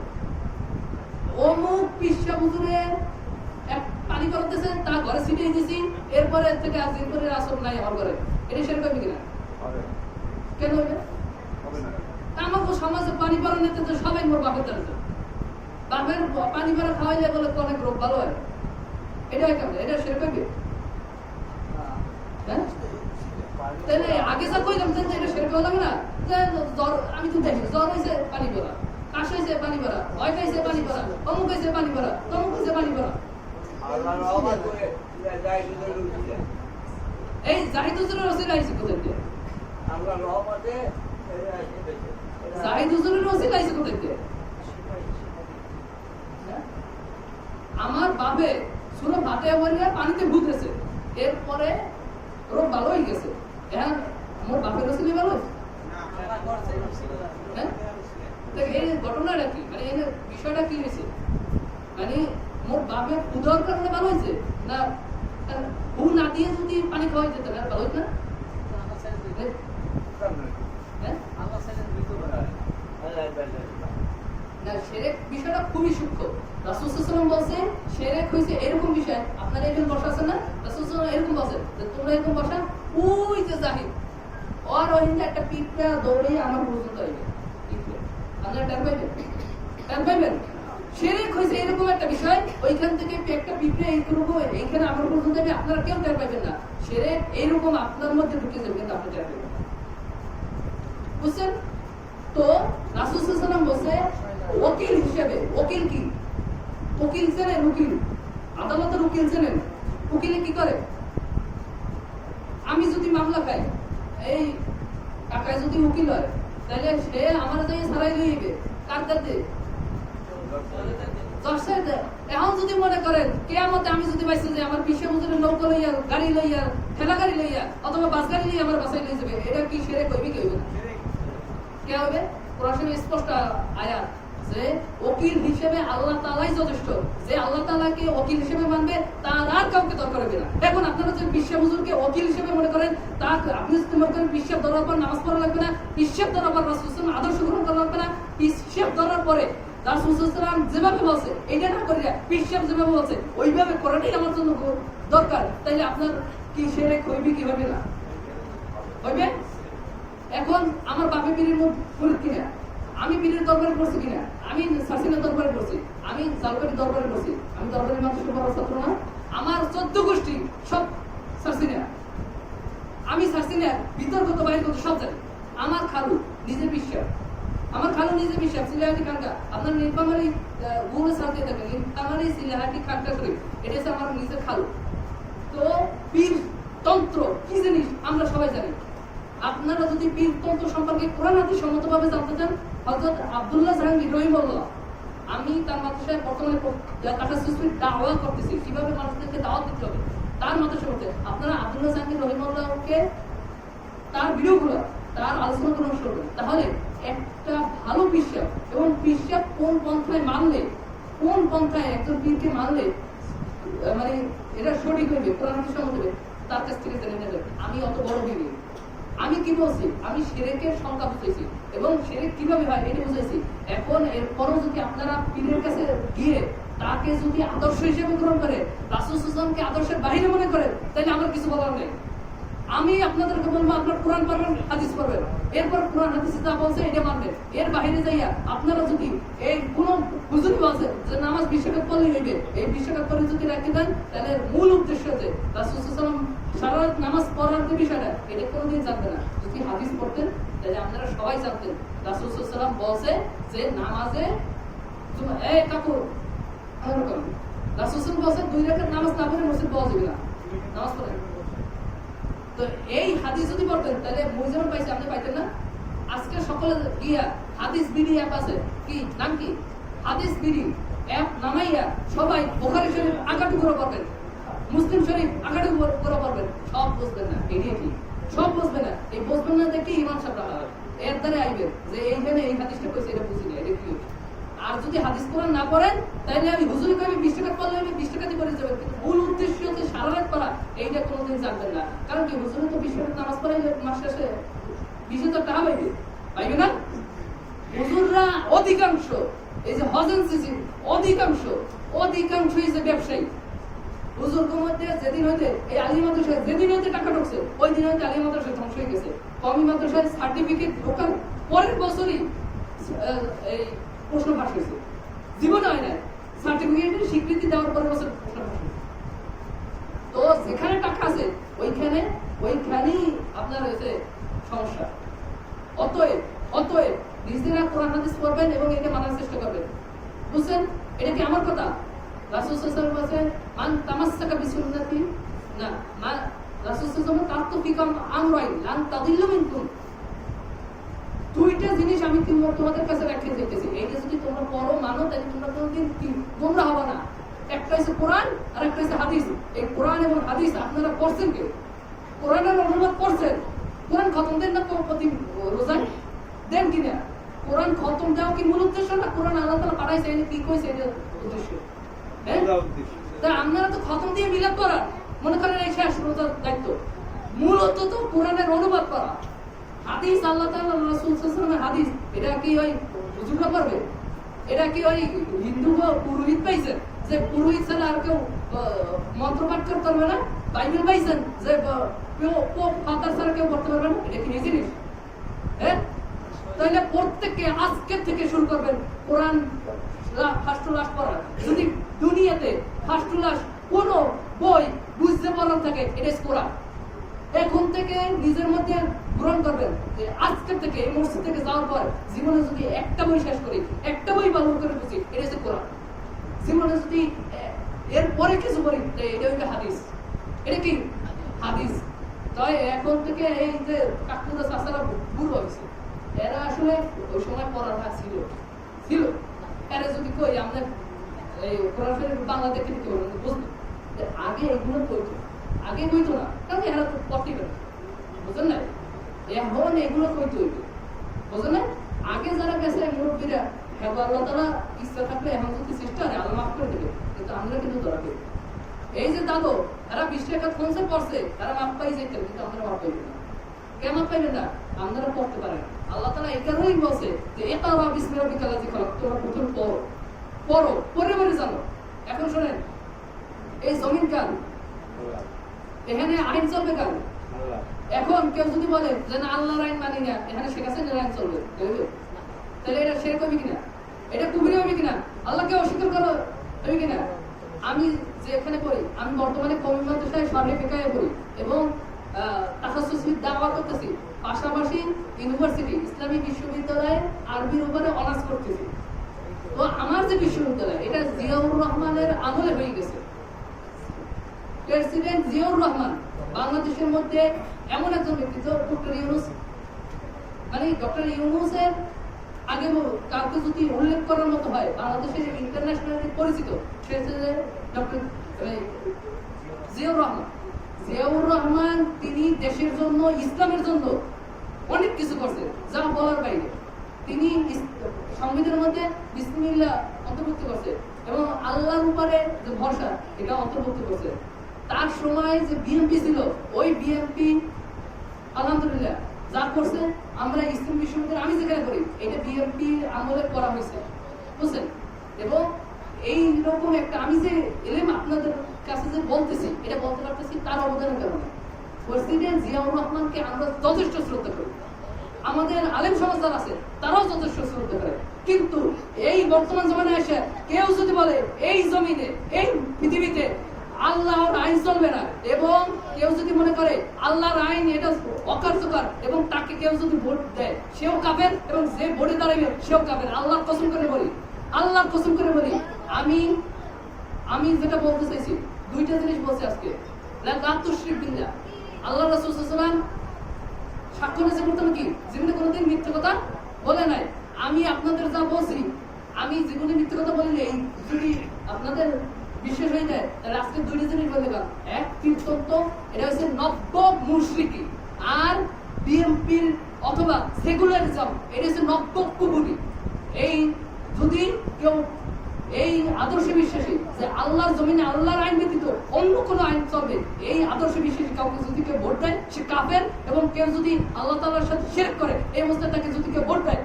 অমুক পিসা হুজুরে এক পানি করতেছেন, তা ঘরে ছিটিয়ে দিয়েছি, এরপরে থেকে আর জিনপরির আসর নাই আমার ঘরে, এটা শিরক হবে কিনা? কেন হইবে? আমাকে সমাজে পানি পড়া নিতে তো সবাই মোর বাপের দাঁড়াচ্ছে, বাপের পানি পড়া খাওয়াইলে বলে অনেক রোগ ভালো হয়, এটা কেমন? এটা শিরক হবে? হ্যাঁ তাহলে আগে যা কইলাম যে এটা শিরক হবে না, যে জ্বর আমি তো দেখি জ্বর হয়েছে পানি পড়া, কাশ হয়েছে পানি পড়া, ভয় খাইছে পানি পড়া, অমুক হয়েছে পানি পড়া, তমুক হয়েছে পানি পড়া, এই জাহিদ হুজুরের ওসিলা আইছে কোথা থেকে? জাহিদ হুজুরের ওসিলা আইছে কোথা থেকে? আমার বাপে সুরা ফাতিহা পড়ে পানিতে ভুতেছে, এরপরে রোগ ভালো হয়ে গেছে, এখন আমার বাপের ওসিলা ভালো হয়েছে? হ্যাঁ এই ঘটনাটা কি, মানে এই বিষয়টা কি হয়েছে, মানে মোর বাপের উদার কারণে ভালো হয়েছে না ফু না দিয়ে যদি পানি খাওয়াই যেত না ভালো হইত না? না শিরক বিষয়টা খুবই সূক্ষ্ম। রাসূল সাল্লাল্লাহু আলাইহি ওয়াসাল্লাম বলেন শিরক হইছে এরকম বিষয়, আপনারা এখানে বসা আছেন না, রাসূল সাল্লাল্লাহু আলাইহি ওয়াসাল্লাম এরকম বলেন যে তোমরা এরকম বসা, ওই যে জাহিদ আর ওইটা একটা পিঁপড়া দৌড়ে আমার পর্যন্ত আইবে, আপনারা টান পাইবেন? টান পাইবেন? শিরক হইছে এরকম একটা বিষয়, ওইখান থেকে একটা পিঁপড়া এইরকম এইখানে আমার পর্যন্ত যাবে, আপনারা কেউ টের পাইবেন না, শিরক এইরকম আপনার মধ্যে ঢুকে যাবে, কিন্তু আপনি টের পাইবেন না, বুঝছেন? তো রাসূল সাল্লাল্লাহু আলাইহি ওয়াসাল্লাম বলেছে ওকিল হিসেবে, ওকিল কি? উকিল জানেন? উকিল আদালতের উকিল জানেন? উকিলে কি করে? আমি যদি মামলা খাই, এই কাকায় যদি উকিল হয়, তাহলে সে আমার যাই সারাই লইবে, কার কাছে? এখন যদি মনে করেন কিয়ামতে আমি যদি পাইছি যে আমার পিছে হুজুরের নৌকা লইয়া, গাড়ি লইয়া, ঠেলা গাড়ি লইয়া অথবা বাস গাড়ি লইয়া আমার বাসায় লই যাবে, এটা কি শিরক হইবে কি হইবে না? কে হবে? কোরআনে স্পষ্ট আয়াত যে ওকিল হিসেবে আল্লাহ তাআলাই যথেষ্ট, যে আল্লাহ তাআলাকে ওকিল হিসেবে মানবে তার আর কাউকে দরকার হবে না। এখন আপনারা যে বিশ্ব হুজুরকে ওকিল হিসেবে মনে করেন, তা আপনি যদি মনে করেন বিশ্ব ধরার পর নামাজ পড়া লাগবে না, বিশ্ব ধরার পর রাসূল সাল্লাল্লাহু আলাইহি ওয়াসাল্লাম আদর্শ গ্রহণ করা লাগবে না, বিশ্ব ধরার পরে রাসূল সাল্লাল্লাহু আলাইহি ওয়াসাল্লাম যেভাবে বলছে এটা না করিয়া বিশ্ব যেভাবে বলছে ওইভাবে করাটাই আমার জন্য দরকার, তাইলে আপনার কি শিরক হইবে কি হবে না? হইবে? এখন আমার বাপে পীরের মুরিদ কিনা, আমি পীরের দরবারে পড়ছি কিনা, আমি সার্সিনের দরবারে পড়ছি, আমি জালকারি দরবারে পড়ছি, আমি দরবারি মাদ্রাসার বড় ছাত্র না, আমার 14 গোষ্ঠী সব সার্সিনিয়া, আমি সার্সিনিয়ার বিতর্কত বাইরগত সব জানি। আমার খালু নিজে বিশ্বাস, আমার খালু নিজে বিশ্বাস সিলেহাটি খানকা, আপনার নীলফামারী গুণে সাথে থাকেন, নীলফামারী সিলেহাটি খানকা শরীফ, এটা হচ্ছে আমার নিজের খালু। তো পীর তন্ত্র কি জিনিস আমরা সবাই জানি। আপনারা যদি পীরতন্ত্র সম্পর্কে কোরআন হাদিস সম্মতভাবে জানতে চান, হযরত আব্দুল্লাহ জাহাঙ্গীর রাহিমাহুল্লাহ, আমি তার মাদ্রাসায় বর্তমানে তাকাসসুসের দাওয়া করতেছি, কিভাবে মানুষদেরকে দাওয়াত দিতে হবে তার মাদ্রাসা করতে, আপনারা আব্দুল্লাহ জাহাঙ্গীর রাহিমাহুল্লাহকে তার ভিডিওগুলো, তার আলোচনা করুন শুনবেন, তাহলে একটা ভালো বিশ্বাস এবং বিশ্বাস কোন পন্থায় মানলে, কোন পন্থায় একজন পীরকে মানলে মানে এটা সঠিক হইবে, কোরআন হাদিস সম্মত হবে, তার কাছ থেকে জেনে নেবেন। আমি অত বড় পীর, আমি কি বলছি, আমি শিরকের সংজ্ঞা বুঝাইছি এবং শিরক কিভাবে হয় এটা বুঝাইছি। এখন এরপরও যদি আপনারা পীরের কাছে গিয়ে তাকে যদি আদর্শ হিসেবে গ্রহণ করে, রাসূল সাল্লাল্লাহু আলাইহি ওয়াসাল্লামকে আদর্শের বাইরে মনে করে, তাহলে আমার কিছু বলার নেই। আমি আপনাদেরকে বলবো আপনার কোরআন পড়বেন, হাদিস পড়বেন, এরপর কোরআন হাদিসে যা বলছে এটা মানবেন। এর বাইরে যাইয়া আপনারা যদি এই কোন হুজুর বলছে যে নামাজ 20 রাকাত পড়লেই হইবে, এই 20 রাকাত পড়ে যদি রাখতে দেন, তাহলে মূল উদ্দেশ্য যে রাসূল সাল্লাল্লাহু আলাইহি ওয়াসাল্লাম সারা রাত নামাজ পড়ার যে বিষয়টা, এটা কোনোদিন জানতেন না। যদি হাদিস পড়তেন তাহলে আপনারা সবাই জানতেন রাসূল সাল্লাল্লাহু আলাইহি ওয়াসাল্লাম বলছে যে নামাজে এই কাকু এরকম রাসূল সাল্লাল্লাহু আলাইহি ওয়াসাল্লাম বলছে 2 রাকাত নামাজ না পড়ে মসজিদ পাওয়া যাবে না, নামাজ পড়েন। তো এই হাদিস যদি পড়তেন তাহলে মুইজাম পাইছে, আপনি পাইতেন না। আজকে সকলে গিয়া হাদিস বিডি অ্যাপ আছে, কি নাম কি, হাদিস বিডি অ্যাপ নামাইয়া সবাই বুখারী শরীফ আগাটু করে পড়বেন, মুসলিম শরীফ আগাটু করে পড়বেন, সব বুঝবেন না। এটাই কি সব বুঝবেন না, এই বুঝবেন না দেখে ইমান সাহেব রাখা হয়। এর দ্বারা আইবেন যে এইখানে এই হাদিসটা কইছে এটা বুঝি না, এটা কি। আর যদি হাদিস কোরআন না পড়েন তাহলে আমি হুজুরি কইবে 20 টাকা পড়লে আমি 20 টাকা দিয়ে পড়ে যাবেন, কিন্তু মূল উদ্দেশ্য হচ্ছে সারা রাত পড়া, এইটা কোনোদিন জানবেন না। কারণ কি হুজুরি তো 20 টাকা নামাজ পড়ে মাস শেষে 20,000 টাকা পাইবে না। হুজুররা অধিকাংশ এই যে হজেন সিসি অধিকাংশ এই যে ব্যবসায়ী হুজুরদের মধ্যে যেদিন হইতে এই আলী মাদ্রাসায় যেদিন হইতে টাকা ঢুকছে ওই দিন হইতে আলী মাদ্রাসা ধ্বংস হয়ে গেছে। কমি মাদ্রাসায় সার্টিফিকেট ঢোকার পরের বছরই এই প্রশ্ন ফাঁস হয়েছে, জীবনে হয় না সার্টিফিকেটের স্বীকৃতি দেওয়ার পরের বছর প্রশ্ন ফাঁস হয়েছে। তো যেখানে টাকা আছে ওইখানেই আপনার হয়েছে সমস্যা। অতএব নিজেরা কোরআন হাদিস পড়বেন এবং এটা মানার চেষ্টা করবেন। বুঝছেন? এটা কি আমার কথা? রাসূল সাল্লাল্লাহু আলাইহি ওয়াসাল্লাম বলেছেন মান তামাসসাকা বিসুন্নতি না মা রাসূল সাল্লাল্লাহু আলাইহি ওয়াসাল্লাম তাকফিকাম আমরাইন লান তাদিল্লু মিনকুম। দুইটা জিনিস আমি তোমাদের কাছে রেখে দিতেছি, এইটা যদি তোমরা পড়ো মানো তাহলে তোমরা কোনদিন গোমরা হবে না। একটা হচ্ছে কোরআন আর একটা হচ্ছে হাদিস। এই কোরআন এবং হাদিস আপনারা পড়ছেন কি? কোরআনের অনুবাদ পড়ছেন? কোরআন খতম দেন না প্রতি রোজায়? দেন কিনা? কোরআন খতম দেওয়া কি মূল উদ্দেশ্য না কোরআন আল্লাহ তাআলা পাঠাইছে এটা কি কইছে এটা উদ্দেশ্য? হ্যাঁ, তা আপনারা তো খতম দিয়ে মিলাদ করা মনে করেন এই শেষ রোজার দায়িত্ব। মূলত তো কোরআনের অনুবাদ করা। হাদিস আল্লাহ তাআলা রাসূল সাল্লাল্লাহু আলাইহি ওয়াসাল্লামের হাদিস, এটা কি ওই হুজুররা পড়বে? এটা কি ওই হিন্দু পুরোহিত পাইছেন যে পুরোহিত ছাড়া আর কেউ মন্ত্র পাঠ করতে পারবে না? বাইবেল পাইছেন যে পোপ ফাদার ছাড়া কেউ পড়তে পারবে না? এটা কি এই জিনিস? হ্যাঁ, তাহলে প্রত্যেককে আজকে থেকে শুরু করবেন কোরআন ফার্স্ট টু লাস্ট পড়া। যদি দুনিয়াতে ফার্স্ট টু লাস্ট কোনো বই বুঝতে পারার থাকে এটা কোরআন। এখন থেকে নিজের মধ্যে গ্রহণ করবেন যে আজকে থেকে এই মসজিদ থেকে যাওয়ার পর জীবনে যদি একটা বই শেষ করি, একটা বই ভালো করে বুঝি, এটা হচ্ছে কোরআন। জীবনে যদি এর পরে কিছু করি এটা হচ্ছে হাদিস। এটা কি হাদিস। তাই এখন থেকে এই যে কাকুদা চাচারা বুড়ো হয়েছে, এরা আসলে ওই সময় পড়াটা ছিল এরা যদি কই আমরা এই কোরআন শরীফ বাংলা দেখে দিতে পারবো বুঝলি, আগে এগুলো কইতো, আগে কইতো না, কারণ এরা তো পড়তেই পারে, বুঝলেন না? এখন এগুলো কইতে হইতো, বুঝলেন না? আগে যারা গেছে মুরব্বীরা, হ্যাঁ আল্লাহ তাআলা ইচ্ছা থাকলে এখন যদি চেষ্টা করে আল্লাহ মাফ করে দেবে, কিন্তু আমরা কিন্তু ধরা দেব। এই যে দাদু এরা 20 টাকা কনসেপ্ট পড়ছে, তারা মাফ পাই যেত, কিন্তু আমরা মাফ পাইবে না। কেন মাফ পাইবে না? আপনারা পড়তে পারেন। আল্লাহ তাআলা এই কারণেই বলছে যে ইকরা বিসমি রাব্বিকাল্লাযী খালাক, তোমরা প্রথম পড়ো, পরে জানো। এখন শুনেন, এই জমিন কাল, এখানে আইন চলবে কাল। এখন কেউ যদি বলে যে না আল্লাহর আইন মানি না, এখানে শেখ হাসিনার আইন চলবে, তাহলে এটা শেরক হবে কিনা? এটা কুফরি হবে কিনা? আল্লাহকে অস্বীকার করা হবে কিনা? আমি যে এখানে পড়ি, আমি বর্তমানে কওমি মাদ্রাসায় শরীফ ফিকাহে পড়ি এবং তাখাসসুস দাওয়া করতেছি, পাশাপাশি ইউনিভার্সিটি ইসলামী বিশ্ববিদ্যালয়ে আরবির উপরে অনার্স করতেছি। তো আমার যে বিশ্ববিদ্যালয় এটা জিয়াউর রহমানের আমলে হয়ে গেছে। প্রেসিডেন্ট জিয়াউর রহমান বাংলাদেশের মধ্যে এমন একজন ব্যক্তিত্ব, ডক্টর ইউনূস, মানে ডক্টর ইউনূসের আগে কাউকে যদি উল্লেখ করার মতো হয় বাংলাদেশের ইন্টারন্যাশনালি পরিচিত, সে হচ্ছে ডক্টর জিয়াউর রহমান। তিনি দেশের জন্য, ইসলামের জন্য অনেক কিছু করছে যা বলার বাইরে। তিনি সংবিধানের মধ্যে বিসমিল্লাহ অন্তর্ভুক্ত করছে এবং আল্লাহর উপরে যে ভরসা এটা অন্তর্ভুক্ত করছে। তার সময় যে বিএনপি ছিল, ওই বিএনপি আলহামদুলিল্লাহ যা করছে আমরা ইসলাম বিশ্ববিদ্যালয় আমি যেখানে করি এটা বিএনপি আমলে করা হয়েছে, বুঝছেন? এবং এই রকম একটা আমি যে এলেম আপনাদের কাছে যে বলতেছি, এটা বলতে পারতেছি তার অবদানের কারণে। প্রেসিডেন্ট জিয়াউর রহমানকে আমরা যথেষ্ট শ্রদ্ধা করি, আমাদের আলেম সমাজ যারা আছে তারাও যথেষ্ট শ্রদ্ধা করে, কিন্তু এই বর্তমান জমানায় এসে কেউ যদি বলে এই জমিনে এই পৃথিবীতে আল্লাহর আইন চলবে না, এবং কেউ যদি মনে করে আল্লাহর আইন এটা অকার্যকর এবং তাকে কেউ যদি ভোট দেয় সেও কাফের, এবং যে ভোটে দাঁড়াবে সেও কাফের। আল্লাহর কসম করে বলি, আল্লাহর কসম করে বলি, আমি যেটা বলতে চাইছি দুইটা জিনিস বলছি আজকে। আল্লাহ রাসূল সাল্লাল্লাহু আলাইহি ওয়াসাল্লাম সাক্ষ্য নিয়েছে প্রথমে কি জীবনে কোনোদিন মিথ্যে কথা বলে নাই। আমি আপনাদের যা বলছি আমি জীবনে মিথ্যে কথা বলি নাই, যদি আপনাদের বিশ্বাস হয়ে যায় তাহলে আজকে দুইটা জিনিস বলে গেলাম। এক, কীর্তন্ত, এটা হচ্ছে নব্য মুশরিকি, আর বিএনপির অথবা সেকুলারিজম এটা হচ্ছে নব্য কুফরি। এই যদি কেউ এই আদর্শে বিশ্বাসী যে আল্লাহর জমিনে আল্লাহর আইন ব্যতীত অন্য কোনো আইন চলবে, এই আদর্শে বিশ্বাসী কাউকে যদি কেউ ভোট দেয় সে কাফের, এবং কেউ যদি আল্লাহ তাআলার সাথে শিরক করে এই অবস্থায় তাকে যদি কেউ ভোট দেয়,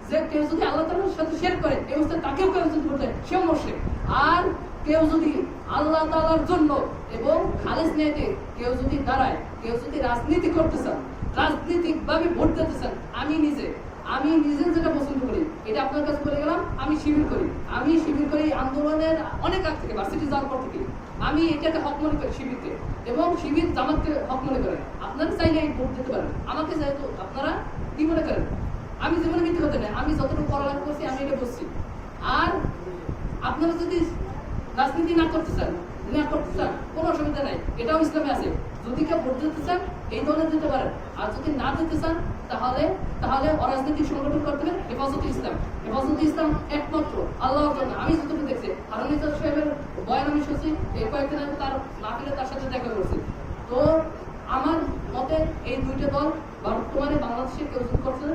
যে কেউ যদি আল্লাহ তাআলার সাথে শিরক করে এই অবস্থায় তাকেও কেউ যদি ভোট দেয় সেও মুশরিক। আর কেউ যদি আল্লাহ তাআলার জন্য এবং খালেস নিয়তে কেউ যদি দাঁড়ায়, কেউ যদি রাজনীতি করতে চান, রাজনীতিকভাবে ভোট দিতে চান, আমি নিজে যেটা পছন্দ করি এটা আপনার কাছে বলে গেলাম। আমি শিবির করি আন্দোলনের অনেক আগ থেকে, ভার্সিটি যাওয়ার পর থেকে আমি এটাকে হক মনে করি শিবিরকে, এবং শিবির জামাতকে হক মনে করেন। আপনারা চাইলে এই ভোট দিতে পারেন, আমাকে যেহেতু আপনারা কি মনে করেন আমি জীবনে মিথ্যে কথা নেই, আমি যতটুকু পড়ালেখা করছি আমি এটা বলছি। আর আপনারা যদি রাজনীতি না করতে চান কোনো অসুবিধা নাই, এটাও ইসলামে আছে। যদি কেউ ভোট দিতে চান এই দলে দিতে পারেন, আর যদি না দিতে চান তাহলে অরাজনৈতিক সংগঠন করতে হবে হেফাজতে ইসলাম। হেফাজতে ইসলাম একমাত্র আল্লাহর জন্য। আমি যতটুকু দেখছি হারুন সাহেবের বয়ান আমি শুনছি, এই কয়েকদিন আগে তার মাহফিলে তার সাথে দেখা করছি। তো আমার মতে এই দুইটা দল বর্তমানে বাংলাদেশে কেউ যদি করছে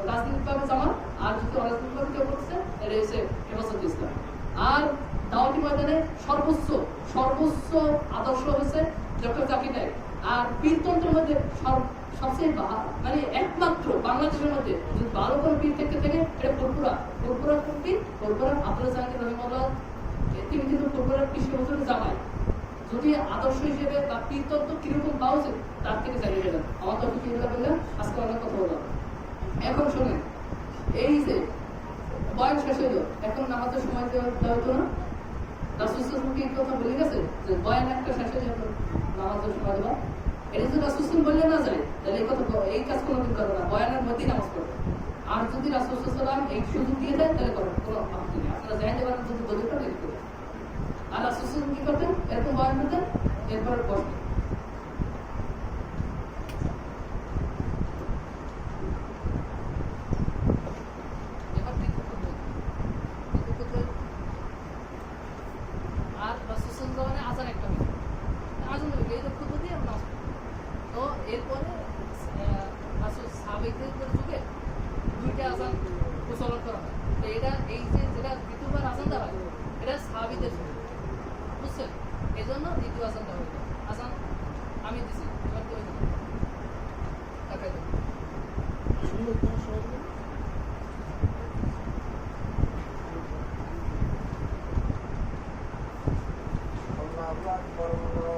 রাজনৈতিকভাবে জামাত, আর যদি অরাজনৈতিকভাবে কেউ করছে এটা হচ্ছে হেফাজতে ইসলাম। আর দাওয়াতি ময়দানে সর্বোচ্চ আদর্শ হচ্ছে ডক্টর জাকির নায়েক। আর পীরতন্ত্রের মধ্যে সবচেয়ে মানে একমাত্র বাংলাদেশের মধ্যে যদি ভালো কোনো পীর থেকে এটা ফুরফুরা পীর, ফুরফুরা আব্দুল জাহাঙ্গীর রহিমাহুল্লাহ, তিনি কিন্তু ফুরফুরার 20 বছরের জামাই। যদি আদর্শ হিসেবে বা পীরতন্ত্র কিরকম পাওয়া উচিত তার থেকে জানিয়ে দেবেন। আমার তো কিছু বললাম, আজকে অনেক কথা বললাম। এখন শোনেন, এই যে বয়ান শেষ হইল, এখন নামাজের সময় দেওয়া হতো না? রাসূল সাল্লাল্লাহু আলাইহি ওয়াসাল্লাম এই কথা বলে গেছে যে বয়ান একটা শেষ হয়ে যাবে নামাজের সময় দেওয়া। এটা যদি রাসূল সাল্লাল্লাহু বললে না যায় তাহলে এই কাজ কোনোদিন করবে না, বয়ানের মধ্যেই নামাজ পড়বে। আর যদি রাসূল সাল্লাল্লাহু আলাইহি ওয়াসাল্লাম এই সুযোগ দিয়ে দেয় তাহলে করবে, কোনো আপত্তি নেই। আপনারা জানতে পারেন যদি দলিলটা বের করে। আর রাসূল সাল্লাল্লাহু কি করতেন? এরকম বয়ান করতেন, এরপরে বসতেন। এরপরে সাহাবীদের যুগে দুইটা আযান প্রচলন করা হয়। তো এটা এই যে যেটা দ্বিতীয়বার আযান দেওয়া হয় এটা সাহাবীদের যুগে, বুঝছেন? এই জন্য দ্বিতীয় আযান দেওয়া হয়।